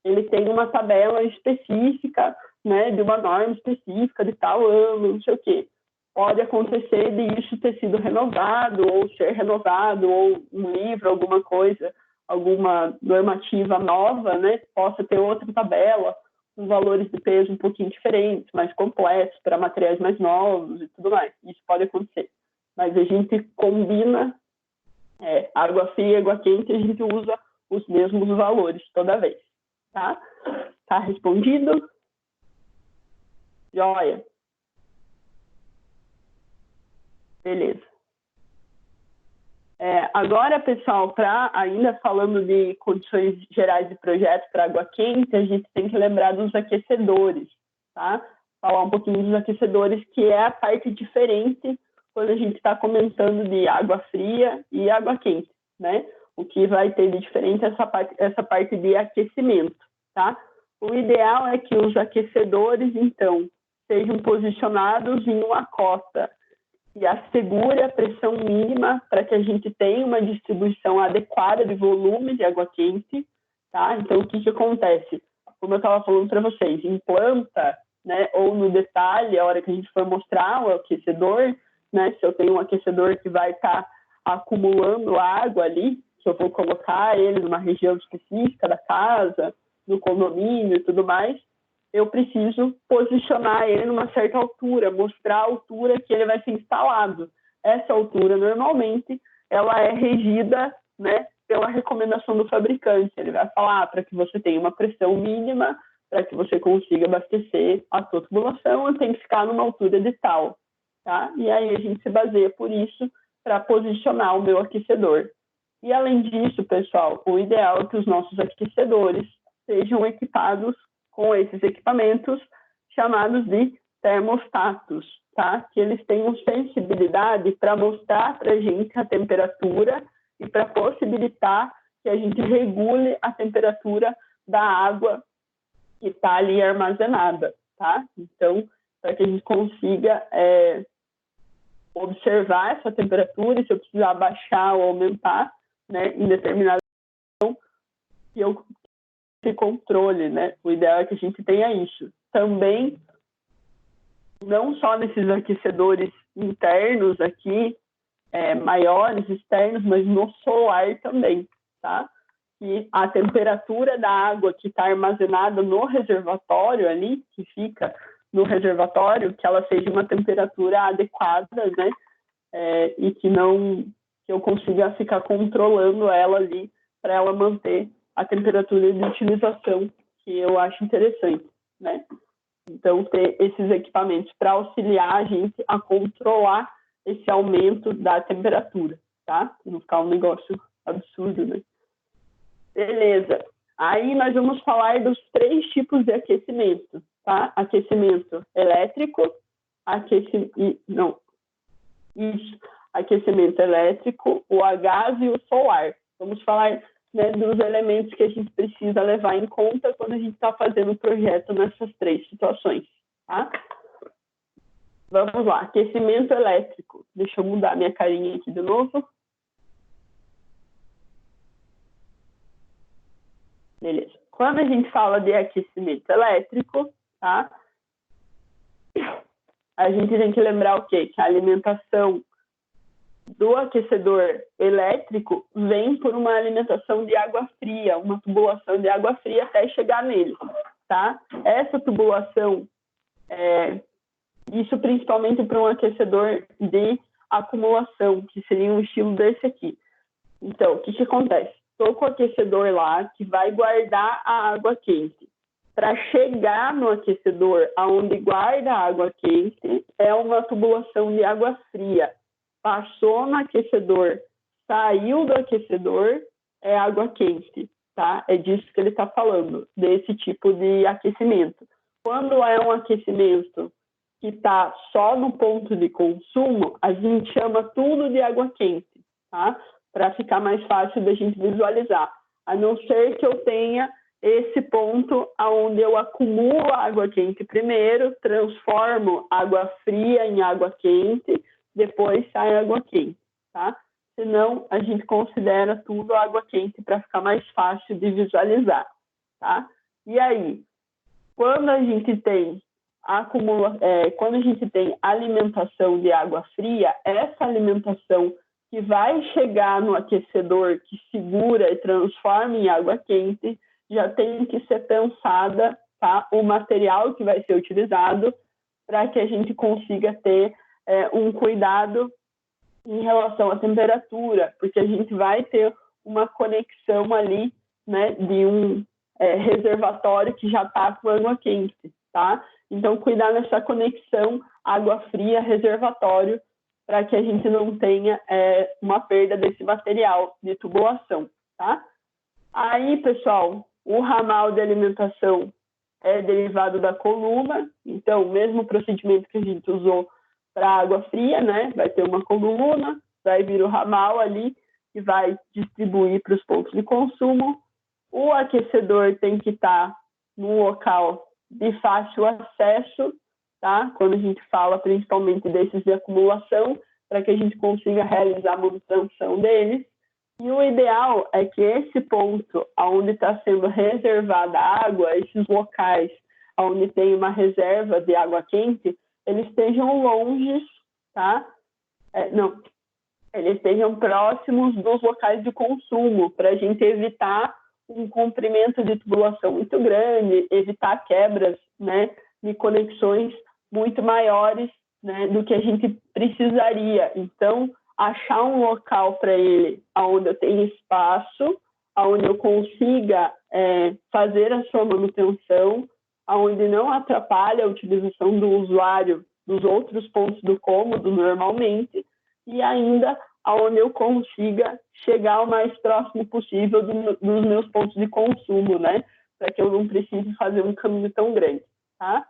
ele tem uma tabela específica, né, de uma norma específica de tal ano, não sei o quê. Pode acontecer de isso ter sido renovado, ou ser renovado, ou um livro, alguma coisa, alguma normativa nova, né, possa ter outra tabela, com valores de peso um pouquinho diferentes, mais complexos, para materiais mais novos e tudo mais. Isso pode acontecer. Mas a gente combina água fria e água quente, a gente usa os mesmos valores toda vez. Tá? Tá respondido? Joia. Beleza. Agora, pessoal, ainda falando de condições gerais de projeto para água quente, a gente tem que lembrar dos aquecedores, tá? Falar um pouquinho dos aquecedores, que é a parte diferente quando a gente está comentando de água fria e água quente, né? O que vai ter de diferente é essa parte de aquecimento, tá? O ideal é que os aquecedores, então, sejam posicionados em uma cota que assegure a pressão mínima para que a gente tenha uma distribuição adequada de volume de água quente, tá? Então, o que acontece? Como eu estava falando para vocês, em planta, né, ou no detalhe, a hora que a gente for mostrar o aquecedor, né, se eu tenho um aquecedor que vai estar acumulando água ali, se eu vou colocar ele numa região específica da casa, no condomínio e tudo mais, eu preciso posicionar ele numa certa altura, mostrar a altura que ele vai ser instalado. Essa altura, normalmente, ela é regida, né, pela recomendação do fabricante. Ele vai falar para que você tenha uma pressão mínima, para que você consiga abastecer a sua tubulação, tem que ficar numa altura de tal. Tá? E aí a gente se baseia por isso para posicionar o meu aquecedor. E além disso, pessoal, o ideal é que os nossos aquecedores sejam equipados com esses equipamentos chamados de termostatos, tá? Que eles tenham sensibilidade para mostrar para a gente a temperatura e para possibilitar que a gente regule a temperatura da água que está ali armazenada, tá? Então, para que a gente consiga observar essa temperatura e se eu precisar baixar ou aumentar, né, em determinada situação, que eu tenha controle, né? O ideal é que a gente tenha isso. Também, não só nesses aquecedores internos aqui, maiores, externos, mas no solar também, tá? E a temperatura da água que está armazenada no reservatório ali, que fica no reservatório, que ela seja uma temperatura adequada, né? E que eu consiga ficar controlando ela ali para ela manter a temperatura de utilização, que eu acho interessante, né? Então, ter esses equipamentos para auxiliar a gente a controlar esse aumento da temperatura, tá? Não ficar um negócio absurdo, né? Beleza. Aí nós vamos falar dos 3 tipos de aquecimento, tá? Aquecimento elétrico, aquecimento elétrico, o a gás e o solar. Vamos falar, né, dos elementos que a gente precisa levar em conta quando a gente está fazendo o projeto nessas 3 situações, tá? Vamos lá, aquecimento elétrico. Deixa eu mudar minha carinha aqui de novo. Beleza. Quando a gente fala de aquecimento elétrico, tá? A gente tem que lembrar o quê? Que a alimentação do aquecedor elétrico vem por uma alimentação de água fria, uma tubulação de água fria até chegar nele, tá? Essa tubulação, isso principalmente para um aquecedor de acumulação, que seria um estilo desse aqui. Então, o que acontece? Estou com o aquecedor lá, que vai guardar a água quente. Para chegar no aquecedor, aonde guarda a água quente, é uma tubulação de água fria. Passou no aquecedor, saiu do aquecedor, é água quente, tá? É disso que ele está falando, desse tipo de aquecimento. Quando é um aquecimento que está só no ponto de consumo, a gente chama tudo de água quente, tá? Para ficar mais fácil da gente visualizar. A não ser que eu tenha esse ponto onde eu acumulo água quente primeiro, transformo água fria em água quente, depois sai água quente, tá? Senão, a gente considera tudo água quente para ficar mais fácil de visualizar, tá? E aí, quando a gente tem quando a gente tem alimentação de água fria, essa alimentação que vai chegar no aquecedor, que segura e transforma em água quente, já tem que ser pensada, tá? O material que vai ser utilizado para que a gente consiga ter um cuidado em relação à temperatura, porque a gente vai ter uma conexão ali, né, de um reservatório que já está com água quente, tá? Então, cuidar nessa conexão água fria, reservatório, para que a gente não tenha uma perda desse material de tubulação, tá? Aí, pessoal, o ramal de alimentação é derivado da coluna, então, o mesmo procedimento que a gente usou para água fria, né? Vai ter uma coluna, vai vir o ramal ali e vai distribuir para os pontos de consumo. O aquecedor tem que estar num local de fácil acesso, tá? Quando a gente fala principalmente desses de acumulação, para que a gente consiga realizar a manutenção deles. E o ideal é que esse ponto onde está sendo reservada a água, esses locais onde tem uma reserva de água quente, eles estejam longe, tá? Eles estejam próximos dos locais de consumo, para a gente evitar um comprimento de tubulação muito grande, evitar quebras, né, de conexões muito maiores, né, do que a gente precisaria. Então, achar um local para ele onde eu tenha espaço, onde eu consiga fazer a sua manutenção, onde não atrapalhe a utilização do usuário dos outros pontos do cômodo normalmente, e ainda onde eu consiga chegar o mais próximo possível dos meus pontos de consumo, né? Para que eu não precise fazer um caminho tão grande, tá?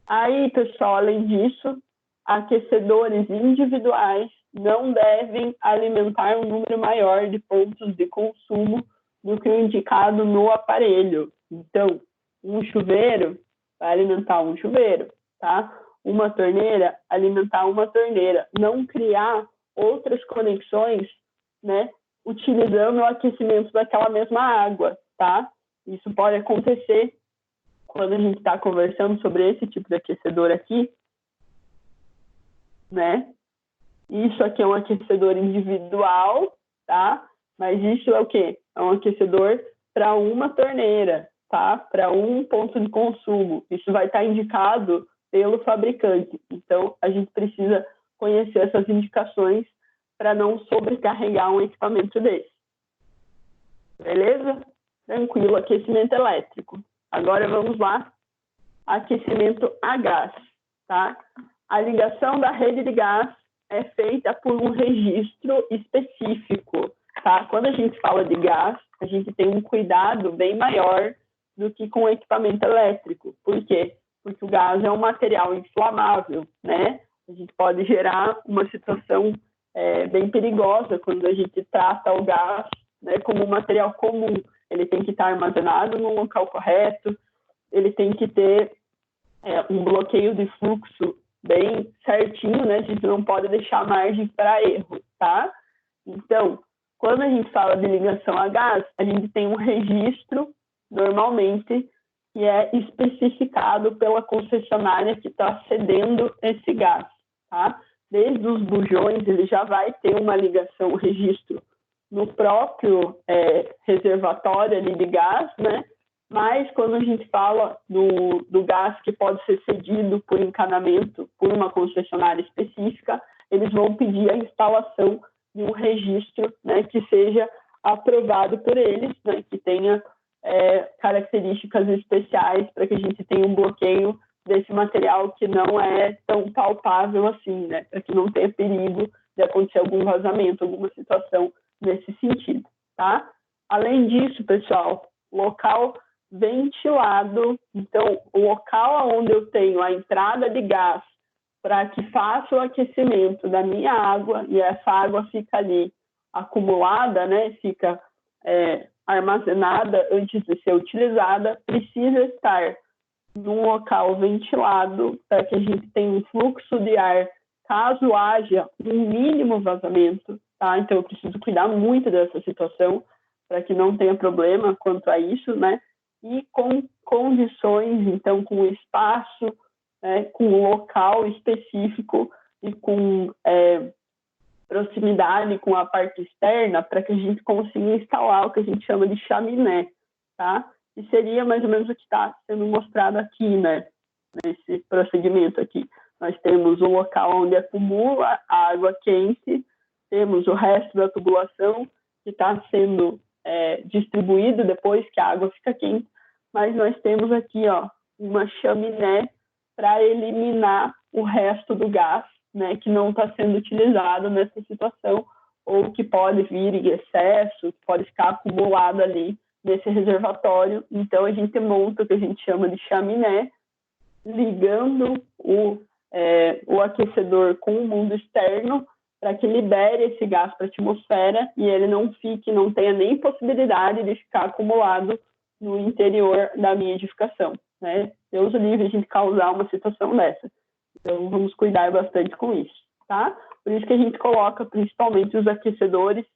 Aí, pessoal, além disso, aquecedores individuais não devem alimentar um número maior de pontos de consumo do que o indicado no aparelho. Então, um chuveiro vai alimentar um chuveiro, tá? Uma torneira, alimentar uma torneira. Não criar outras conexões, né, utilizando o aquecimento daquela mesma água, tá? Isso pode acontecer quando a gente está conversando sobre esse tipo de aquecedor aqui, né? Isso aqui é um aquecedor individual, tá? Mas isso é o quê? É um aquecedor para uma torneira, tá? Para um ponto de consumo. Isso vai estar indicado pelo fabricante. Então, a gente precisa conhecer essas indicações para não sobrecarregar um equipamento desse. Beleza? Tranquilo, aquecimento elétrico. Agora vamos lá, aquecimento a gás, tá? A ligação da rede de gás é feita por um registro específico, tá? Quando a gente fala de gás, a gente tem um cuidado bem maior do que com equipamento elétrico. Por quê? Porque o gás é um material inflamável, né? A gente pode gerar uma situação bem perigosa quando a gente trata o gás, né, como um material comum. Ele tem que estar armazenado no local correto, ele tem que ter um bloqueio de fluxo bem certinho, né? A gente não pode deixar margem para erro, tá? Então, quando a gente fala de ligação a gás, a gente tem um registro, normalmente, que é especificado pela concessionária que está cedendo esse gás, tá? Desde os bujões, ele já vai ter uma ligação, um registro no próprio reservatório ali de gás, né? Mas quando a gente fala do gás que pode ser cedido por encanamento por uma concessionária específica, eles vão pedir a instalação de um registro, né, que seja aprovado por eles, né, que tenha características especiais para que a gente tenha um bloqueio desse material que não é tão palpável assim, né, para que não tenha perigo de acontecer algum vazamento, alguma situação nesse sentido, tá? Além disso, pessoal, local ventilado, então o local onde eu tenho a entrada de gás para que faça o aquecimento da minha água e essa água fica ali acumulada, né, fica armazenada antes de ser utilizada, precisa estar num local ventilado para que a gente tenha um fluxo de ar caso haja um mínimo vazamento, tá? Então eu preciso cuidar muito dessa situação para que não tenha problema quanto a isso, né? E com condições, então, com espaço, né, com local específico e com proximidade com a parte externa para que a gente consiga instalar o que a gente chama de chaminé, tá? E seria mais ou menos o que está sendo mostrado aqui, né? Nesse procedimento aqui. Nós temos o local onde acumula a água quente, temos o resto da tubulação que está sendo distribuído depois que a água fica quente, mas nós temos aqui, ó, uma chaminé para eliminar o resto do gás, né, que não está sendo utilizado nessa situação, ou que pode vir em excesso, que pode ficar acumulado ali nesse reservatório. Então, a gente monta o que a gente chama de chaminé, ligando o aquecedor com o mundo externo, para que libere esse gás para a atmosfera e ele não tenha nem possibilidade de ficar acumulado no interior da minha edificação, né? Deus o livre a gente causar uma situação dessa. Então, vamos cuidar bastante com isso, tá? Por isso que a gente coloca principalmente os aquecedores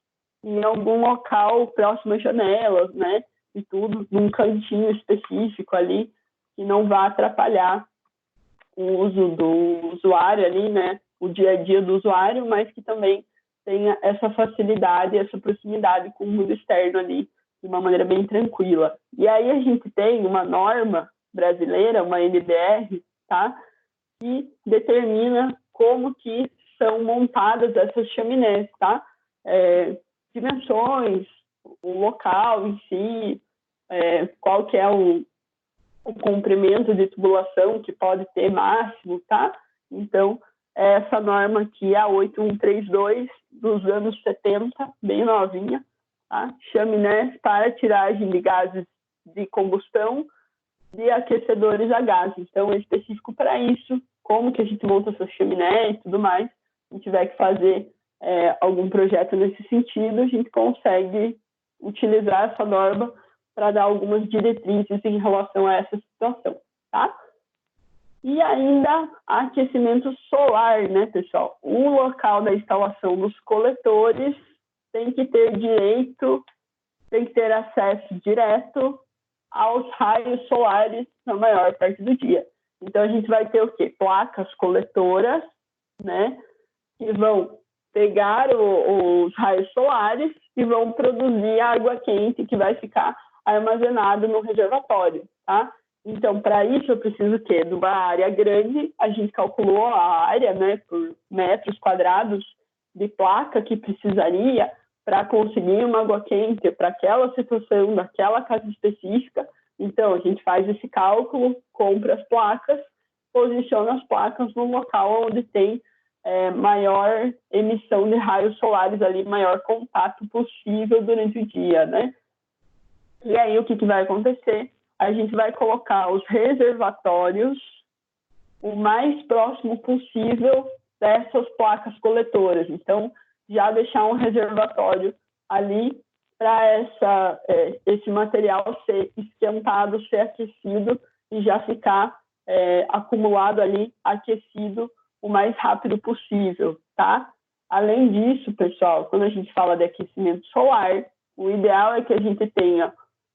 em algum local próximo às janelas, né? E tudo, num cantinho específico ali, que não vá atrapalhar o uso do usuário ali, né? O dia a dia do usuário, mas que também tenha essa facilidade, essa proximidade com o mundo externo ali, de uma maneira bem tranquila. E aí a gente tem uma norma brasileira, uma NBR, tá? Que determina como que são montadas essas chaminés, tá? Dimensões, o local em si, qual que é o comprimento de tubulação que pode ter máximo, tá? Então, essa norma aqui é a 8132 dos anos 70, bem novinha, tá? Chaminés para tiragem de gases de combustão de aquecedores a gás. Então, é específico para isso, como que a gente monta essa chaminé e tudo mais. Se tiver que fazer algum projeto nesse sentido, a gente consegue utilizar essa norma para dar algumas diretrizes em relação a essa situação, tá? E ainda aquecimento solar, né, pessoal? O local da instalação dos coletores tem que ter acesso direto aos raios solares na maior parte do dia. Então, a gente vai ter o quê? Placas coletoras, né, que vão pegar os raios solares e vão produzir água quente que vai ficar armazenada no reservatório, tá? Então, para isso, eu preciso o quê? De uma área grande, a gente calculou a área, né, por metros quadrados de placa que precisaria para conseguir uma água quente para aquela situação, daquela casa específica. Então, a gente faz esse cálculo, compra as placas, posiciona as placas no local onde tem maior emissão de raios solares ali, maior contato possível durante o dia, né? E aí, o que vai acontecer? A gente vai colocar os reservatórios o mais próximo possível dessas placas coletoras. Então, já deixar um reservatório ali para esse material ser esquentado, ser aquecido e já ficar acumulado ali, aquecido o mais rápido possível, tá? Além disso, pessoal, quando a gente fala de aquecimento solar, o ideal é que a gente tenha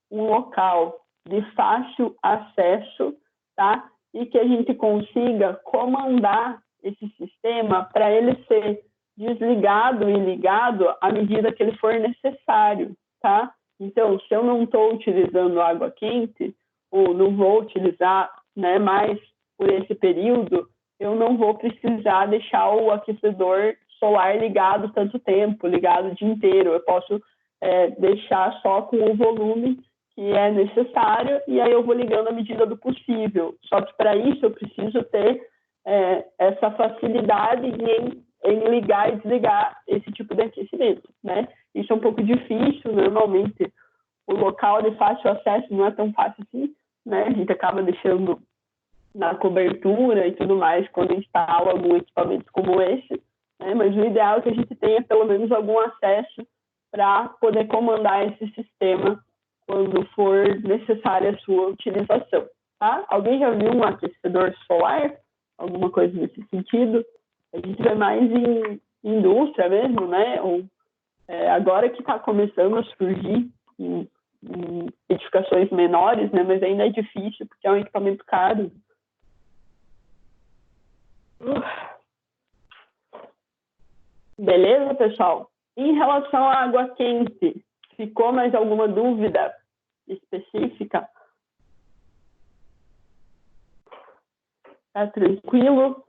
um local de fácil acesso, tá? E que a gente consiga comandar esse sistema para ele ser desligado e ligado à medida que ele for necessário, tá? Então, se eu não estou utilizando água quente, ou não vou utilizar, né, mais por esse período, eu não vou precisar deixar o aquecedor solar ligado tanto tempo, ligado o dia inteiro. Eu posso deixar só com o volume que é necessário, e aí eu vou ligando à medida do possível. Só que para isso eu preciso ter essa facilidade em ligar e desligar esse tipo de aquecimento, né? Isso é um pouco difícil, normalmente o local de fácil acesso não é tão fácil assim, né? A gente acaba deixando na cobertura e tudo mais quando instala algum equipamento como esse, né? Mas o ideal é que a gente tenha pelo menos algum acesso para poder comandar esse sistema quando for necessária a sua utilização, tá? Alguém já viu um aquecedor solar? Alguma coisa nesse sentido? A gente vê mais em indústria mesmo, né? Ou, agora que está começando a surgir em edificações menores, né? Mas ainda é difícil porque é um equipamento caro. Beleza, pessoal? Em relação à água quente, ficou mais alguma dúvida específica? Tá tranquilo?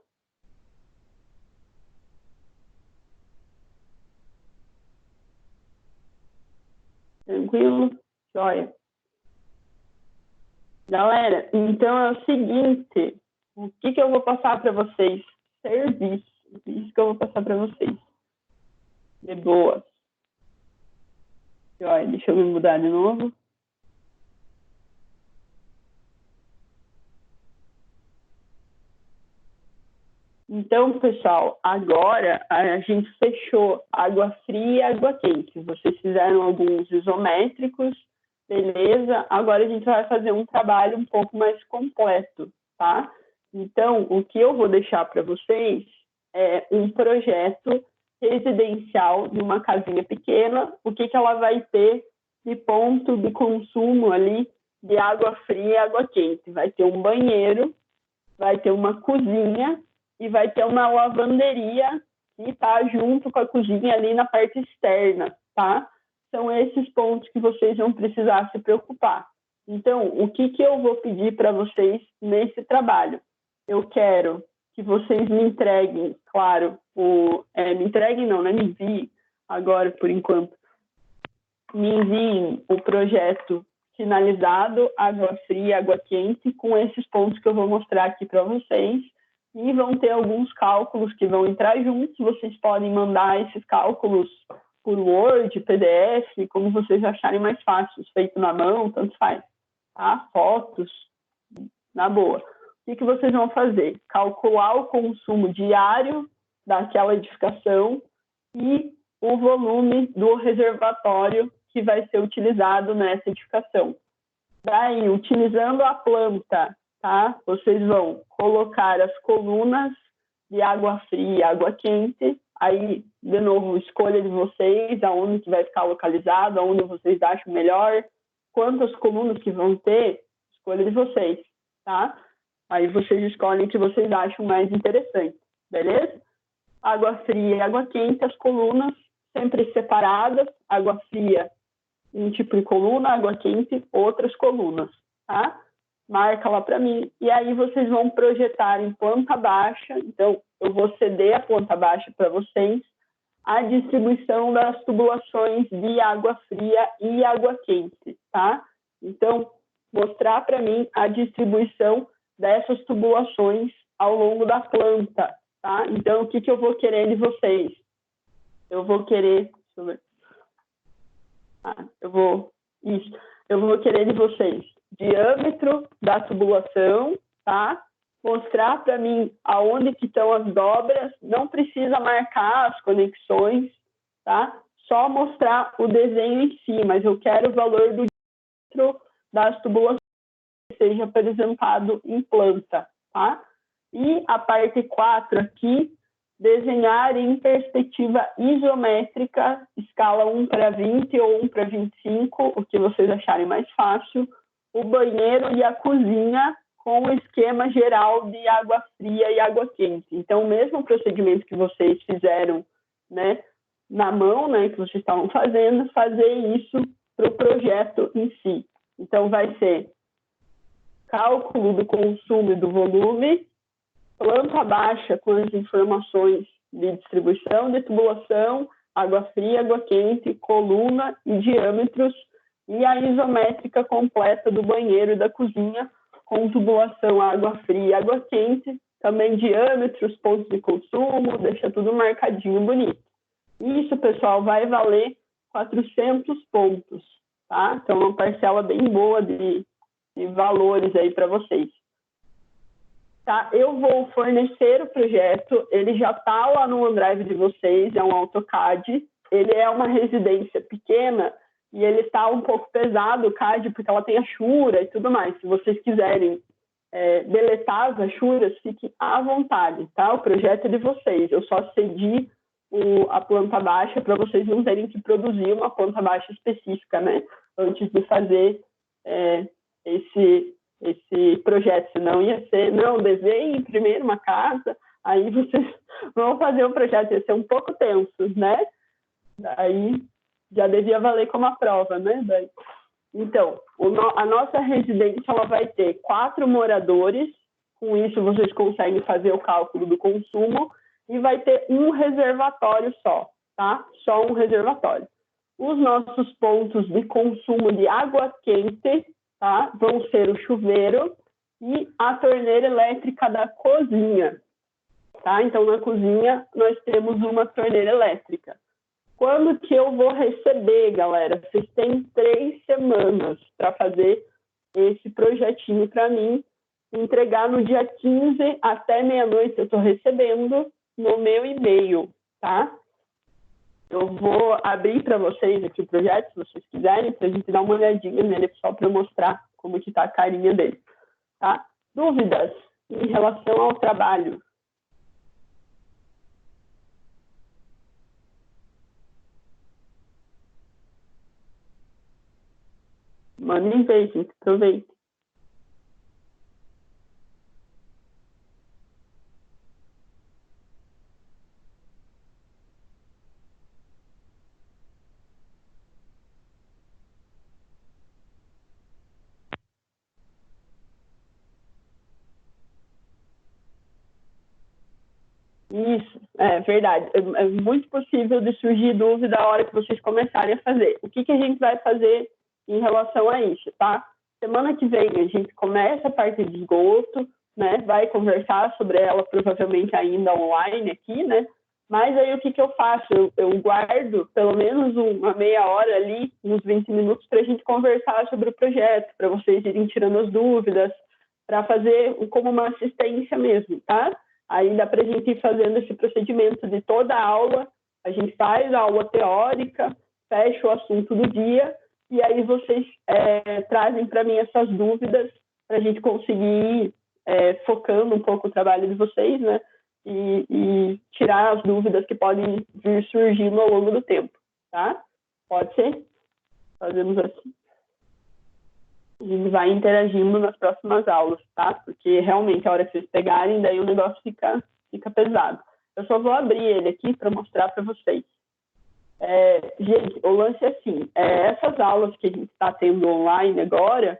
Tranquilo? Joia. Galera, então é o seguinte, o que eu vou passar para vocês? Serviço. Isso que eu vou passar para vocês. De boa. Joia, deixa eu me mudar de novo. Então, pessoal, agora a gente fechou água fria e água quente. Vocês fizeram alguns isométricos, beleza? Agora a gente vai fazer um trabalho um pouco mais completo, tá? Então, o que eu vou deixar para vocês é um projeto residencial de uma casinha pequena. O que ela vai ter de ponto de consumo ali de água fria e água quente? Vai ter um banheiro, vai ter uma cozinha, e vai ter uma lavanderia que está junto com a cozinha ali na parte externa, tá? São esses pontos que vocês vão precisar se preocupar. Então, o que eu vou pedir para vocês nesse trabalho? Eu quero que vocês me entreguem, claro, me entreguem não, né? Me enviem agora, por enquanto. Me enviem o projeto finalizado, água fria, água quente, com esses pontos que eu vou mostrar aqui para vocês. E vão ter alguns cálculos que vão entrar juntos. Vocês podem mandar esses cálculos por Word, PDF, como vocês acharem mais fácil, feito na mão, tanto faz. Tá? Fotos, na boa. O que vocês vão fazer? Calcular o consumo diário daquela edificação e o volume do reservatório que vai ser utilizado nessa edificação. Daí, utilizando a planta, tá? Vocês vão colocar as colunas de água fria e água quente. Aí, de novo, escolha de vocês, aonde que vai ficar localizado, aonde vocês acham melhor, quantas colunas que vão ter, escolha de vocês, tá? Aí vocês escolhem o que vocês acham mais interessante, beleza? Água fria e água quente, as colunas sempre separadas, água fria, um tipo de coluna, água quente, outras colunas, tá? Marca lá para mim. E aí vocês vão projetar em planta baixa. Então, eu vou ceder a planta baixa para vocês a distribuição das tubulações de água fria e água quente, tá? Então, mostrar para mim a distribuição dessas tubulações ao longo da planta, tá? Então, o que eu vou querer de vocês? Eu vou querer... Deixa eu ver. Eu vou querer de vocês diâmetro da tubulação, tá? Mostrar para mim aonde que estão as dobras, não precisa marcar as conexões, tá? Só mostrar o desenho em si, mas eu quero o valor do diâmetro das tubulações que seja apresentado em planta, tá? E a parte 4 aqui, desenhar em perspectiva isométrica, escala 1:20 ou 1:25, o que vocês acharem mais fácil, o banheiro e a cozinha com o esquema geral de água fria e água quente. Então, o mesmo procedimento que vocês fizeram, né, na mão, né, que vocês estavam fazendo, fazer isso para o projeto em si. Então, vai ser cálculo do consumo e do volume, planta baixa com as informações de distribuição, de tubulação, água fria, água quente, coluna e diâmetros, e a isométrica completa do banheiro e da cozinha, com tubulação, água fria e água quente, também diâmetros, pontos de consumo, deixa tudo marcadinho, bonito. Isso, pessoal, vai valer 400 pontos, tá? Então, uma parcela bem boa de valores aí para vocês. Tá? Eu vou fornecer o projeto, ele já está lá no OneDrive de vocês, é um AutoCAD, ele é uma residência pequena e ele está um pouco pesado, o CAD, porque ela tem achura e tudo mais. Se vocês quiserem deletar as achuras, fiquem à vontade, tá? O projeto é de vocês, eu só cedi a planta baixa para vocês não terem que produzir uma planta baixa específica, né? Antes de fazer esse projeto, senão ia ser, não, desenhe primeiro uma casa, aí vocês vão fazer o projeto, ia ser um pouco tenso, né? Daí já devia valer como a prova, né? Daí, então, a nossa residência ela vai ter 4 moradores, com isso vocês conseguem fazer o cálculo do consumo, e vai ter um reservatório só, tá? Só um reservatório. Os nossos pontos de consumo de água quente, tá? Vão ser o chuveiro e a torneira elétrica da cozinha, tá? Então, na cozinha, nós temos uma torneira elétrica. Quando que eu vou receber, galera? Vocês têm 3 semanas para fazer esse projetinho para mim, entregar no dia 15 até meia-noite, eu estou recebendo no meu e-mail, tá? Eu vou abrir para vocês aqui o projeto, se vocês quiserem, para a gente dar uma olhadinha nele, só para mostrar como que está a carinha dele, tá? Dúvidas em relação ao trabalho? Mandem ver, gente, aproveita. Isso, é verdade. É muito possível de surgir dúvida a hora que vocês começarem a fazer. O que a gente vai fazer em relação a isso, tá? Semana que vem a gente começa a parte de esgoto, né? Vai conversar sobre ela provavelmente ainda online aqui, né? Mas aí o que eu faço? Eu guardo pelo menos uma meia hora ali, uns 20 minutos, para a gente conversar sobre o projeto, para vocês irem tirando as dúvidas, para fazer como uma assistência mesmo, tá? Aí dá para a gente ir fazendo esse procedimento de toda a aula, a gente faz a aula teórica, fecha o assunto do dia, e aí vocês trazem para mim essas dúvidas, para a gente conseguir ir focando um pouco o trabalho de vocês, né? E tirar as dúvidas que podem vir surgindo ao longo do tempo, tá? Pode ser? Fazemos assim. A gente vai interagindo nas próximas aulas, tá? Porque realmente a hora que vocês pegarem, daí o negócio fica pesado. Eu só vou abrir ele aqui para mostrar para vocês. Gente, o lance é assim, essas aulas que a gente está tendo online agora,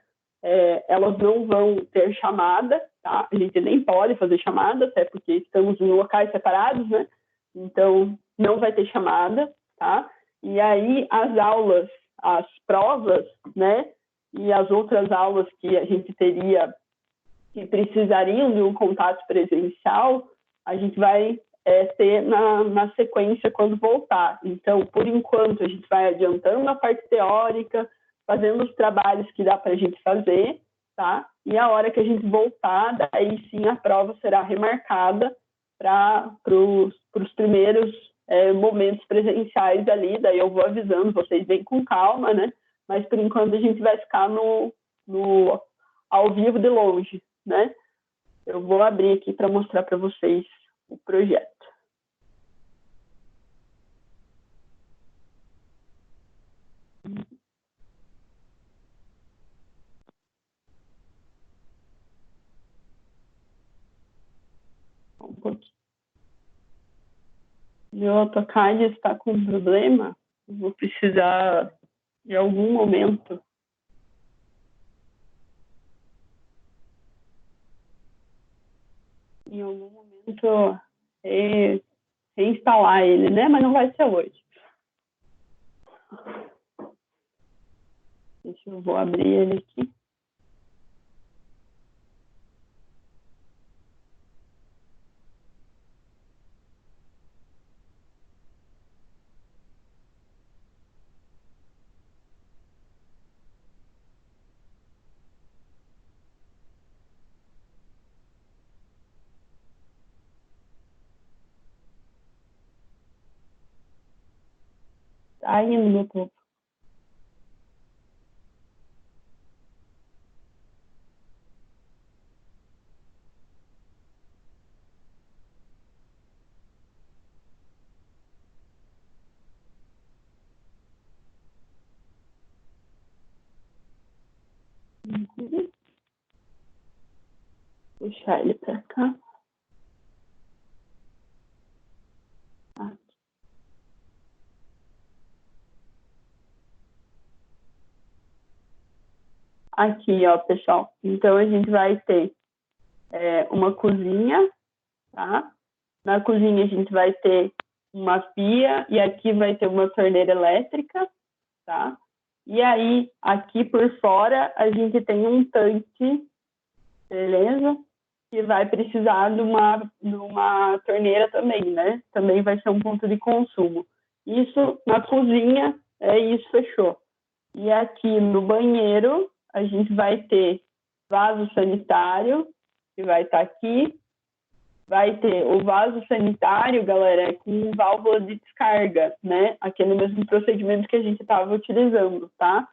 elas não vão ter chamada, tá? A gente nem pode fazer chamada, até porque estamos em locais separados, né? Então, não vai ter chamada, tá? E aí, as aulas, as provas, né? E as outras aulas que a gente teria, que precisariam de um contato presencial, a gente vai ter na sequência quando voltar. Então, por enquanto, a gente vai adiantando a parte teórica, fazendo os trabalhos que dá para a gente fazer, tá? E a hora que a gente voltar, daí sim a prova será remarcada para os primeiros momentos presenciais ali, daí eu vou avisando, vocês bem com calma, né? Mas por enquanto a gente vai ficar no ao vivo de longe, né? Eu vou abrir aqui para mostrar para vocês o projeto. Um pouquinho. Meu AutoCAD está com um problema. Eu vou precisar, em algum momento, reinstalar ele, né? Mas não vai ser hoje. Deixa eu vou abrir ele aqui. Tá indo, meu povo. Puxar ele para cá. Aqui, ó, pessoal. Então, a gente vai ter uma cozinha, tá? Na cozinha, a gente vai ter uma pia e aqui vai ter uma torneira elétrica, tá? E aí, aqui por fora, a gente tem um tanque, beleza? Que vai precisar de uma torneira também, né? Também vai ser um ponto de consumo. Isso na cozinha, isso, fechou. E aqui no banheiro, a gente vai ter vaso sanitário, que vai estar aqui. Vai ter o vaso sanitário, galera, com válvula de descarga, né? Aquele mesmo procedimento que a gente estava utilizando, tá?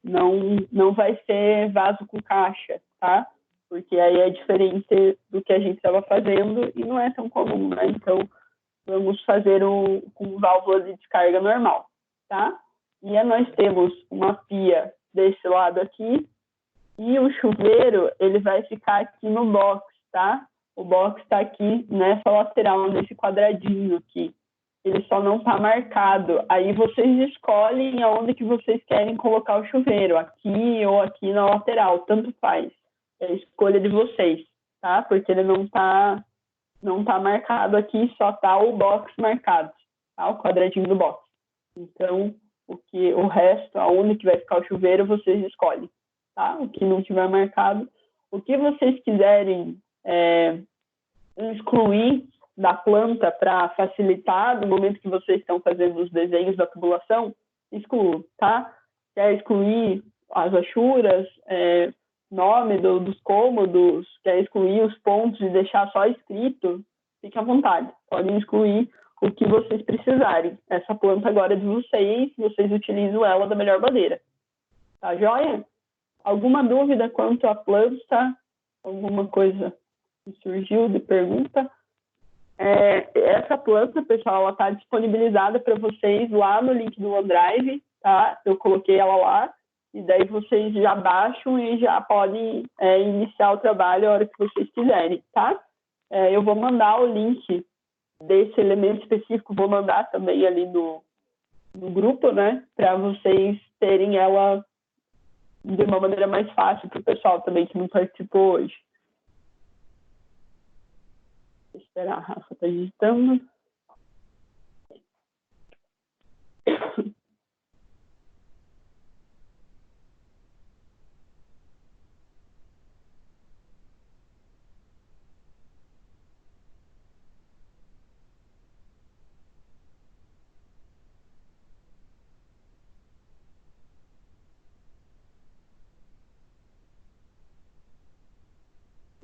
Não vai ser vaso com caixa, tá? Porque aí é diferente do que a gente estava fazendo e não é tão comum, né? Então, vamos fazer com válvula de descarga normal, tá? E aí nós temos uma pia desse lado aqui e o chuveiro, ele vai ficar aqui no box, tá? O box está aqui nessa lateral, nesse quadradinho aqui. Ele só não está marcado. Aí vocês escolhem aonde que vocês querem colocar o chuveiro, aqui ou aqui na lateral, tanto faz. É a escolha de vocês, tá? Porque ele não tá marcado aqui, só tá o box marcado, tá? O quadradinho do box. Então, o resto, aonde que vai ficar o chuveiro, vocês escolhem, tá? O que não tiver marcado. O que vocês quiserem excluir da planta para facilitar no momento que vocês estão fazendo os desenhos da tubulação, excluam, tá? Quer excluir as achuras, nome dos cômodos, quer excluir os pontos e deixar só escrito, fique à vontade. Podem excluir o que vocês precisarem. Essa planta agora é de vocês utilizam ela da melhor maneira. Tá joia? Alguma dúvida quanto à planta? Alguma coisa que surgiu de pergunta? Essa planta, pessoal, ela está disponibilizada para vocês lá no link do OneDrive, tá? Eu coloquei ela lá, e daí vocês já baixam e já podem iniciar o trabalho a hora que vocês quiserem, tá? Eu vou mandar o link desse elemento específico, vou mandar também ali no grupo, né? Para vocês terem ela de uma maneira mais fácil para o pessoal também que não participou hoje. Vou esperar, a Rafa está digitando.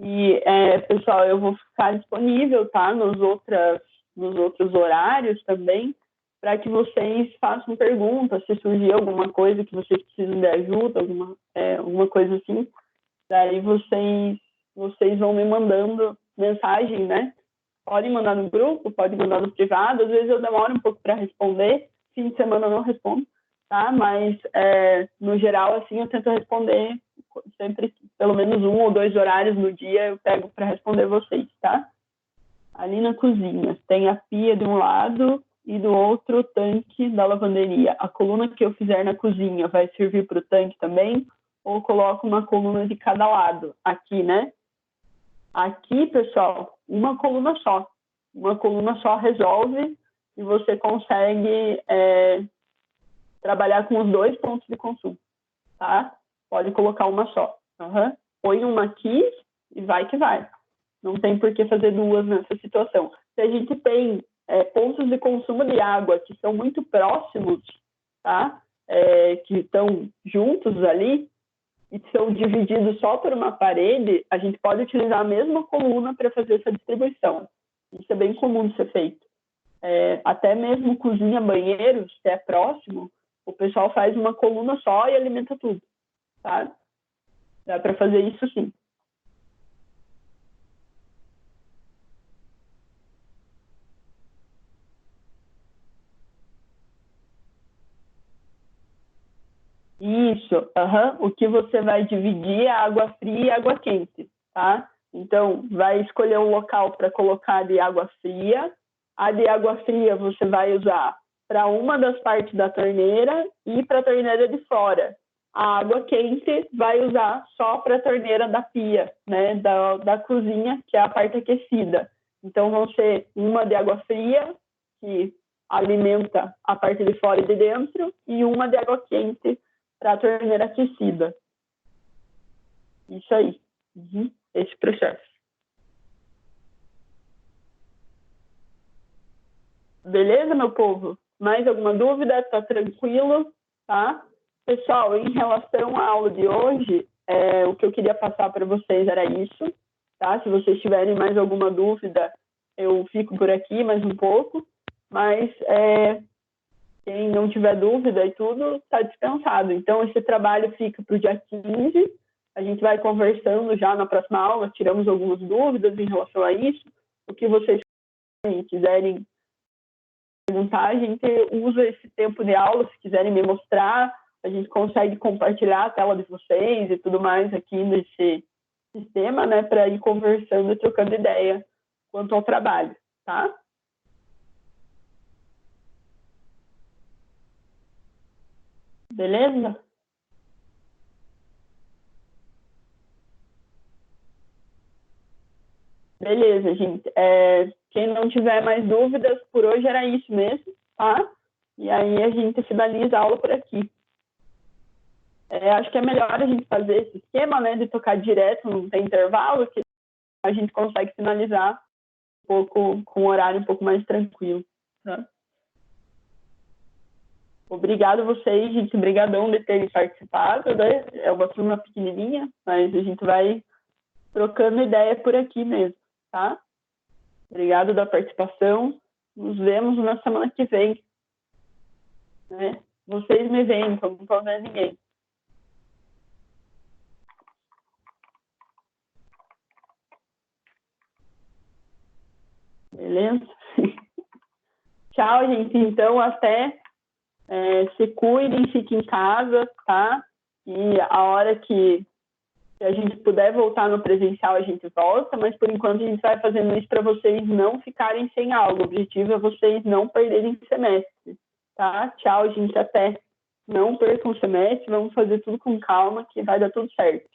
E, pessoal, eu vou ficar disponível, tá? Nos outros horários também, para que vocês façam perguntas, se surgir alguma coisa que vocês precisam de ajuda, alguma coisa assim, daí vocês vão me mandando mensagem, né? Pode mandar no grupo, pode mandar no privado, às vezes eu demoro um pouco para responder, fim de semana eu não respondo, tá? Mas, no geral, assim, eu tento responder sempre, pelo menos 1 ou 2 horários no dia eu pego para responder vocês, tá? Ali na cozinha, tem a pia de um lado e do outro o tanque da lavanderia. A coluna que eu fizer na cozinha vai servir para o tanque também? Ou coloco uma coluna de cada lado? Aqui, né? Aqui, pessoal, uma coluna só. Uma coluna só resolve e você consegue trabalhar com os 2 pontos de consumo, tá? Pode colocar uma só. Põe uma aqui e vai que vai. Não tem por que fazer 2 nessa situação. Se a gente tem pontos de consumo de água que são muito próximos, tá? Que estão juntos ali, e são divididos só por uma parede, a gente pode utilizar a mesma coluna para fazer essa distribuição. Isso é bem comum de ser feito. Até mesmo cozinha, banheiro, se é próximo, o pessoal faz uma coluna só e alimenta tudo, tá? Dá para fazer isso sim. Isso, o que você vai dividir é água fria e água quente, tá? Então, vai escolher um local para colocar de água fria. A de água fria você vai usar para uma das partes da torneira e para a torneira de fora. A água quente vai usar só para a torneira da pia, né? Da cozinha, que é a parte aquecida. Então, vão ser uma de água fria, que alimenta a parte de fora e de dentro, e uma de água quente, para a torneira aquecida. Isso aí. Esse processo. Beleza, meu povo? Mais alguma dúvida? Tá tranquilo? Tá? Pessoal, em relação à aula de hoje, o que eu queria passar para vocês era isso. Tá? Se vocês tiverem mais alguma dúvida, eu fico por aqui mais um pouco. Mas quem não tiver dúvida e tudo, está dispensado. Então, esse trabalho fica para o dia 15. A gente vai conversando já na próxima aula, tiramos algumas dúvidas em relação a isso. O que vocês quiserem perguntar, a gente usa esse tempo de aula, se quiserem me mostrar, a gente consegue compartilhar a tela de vocês e tudo mais aqui nesse sistema, né, para ir conversando e trocando ideia quanto ao trabalho, tá? Beleza? Beleza, gente. Quem não tiver mais dúvidas, por hoje era isso mesmo, tá? E aí a gente finaliza a aula por aqui. Acho que é melhor a gente fazer esse esquema, né, de tocar direto, não tem intervalo, que a gente consegue finalizar um pouco, com um horário um pouco mais tranquilo, tá? Obrigado a vocês, gente. Obrigadão de terem participado, né? É uma turma pequenininha, mas a gente vai trocando ideia por aqui mesmo, tá? Obrigado da participação. Nos vemos na semana que vem. Né? Vocês me veem, então não estou vendo ninguém. Beleza? Tchau, gente. Então, até. Se cuidem, fiquem em casa, tá? E a hora que a gente puder voltar no presencial, a gente volta, mas por enquanto a gente vai fazendo isso para vocês não ficarem sem aula. O objetivo é vocês não perderem semestre, tá? Tchau, gente, até. Não percam o semestre, vamos fazer tudo com calma que vai dar tudo certo.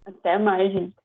Até mais, gente.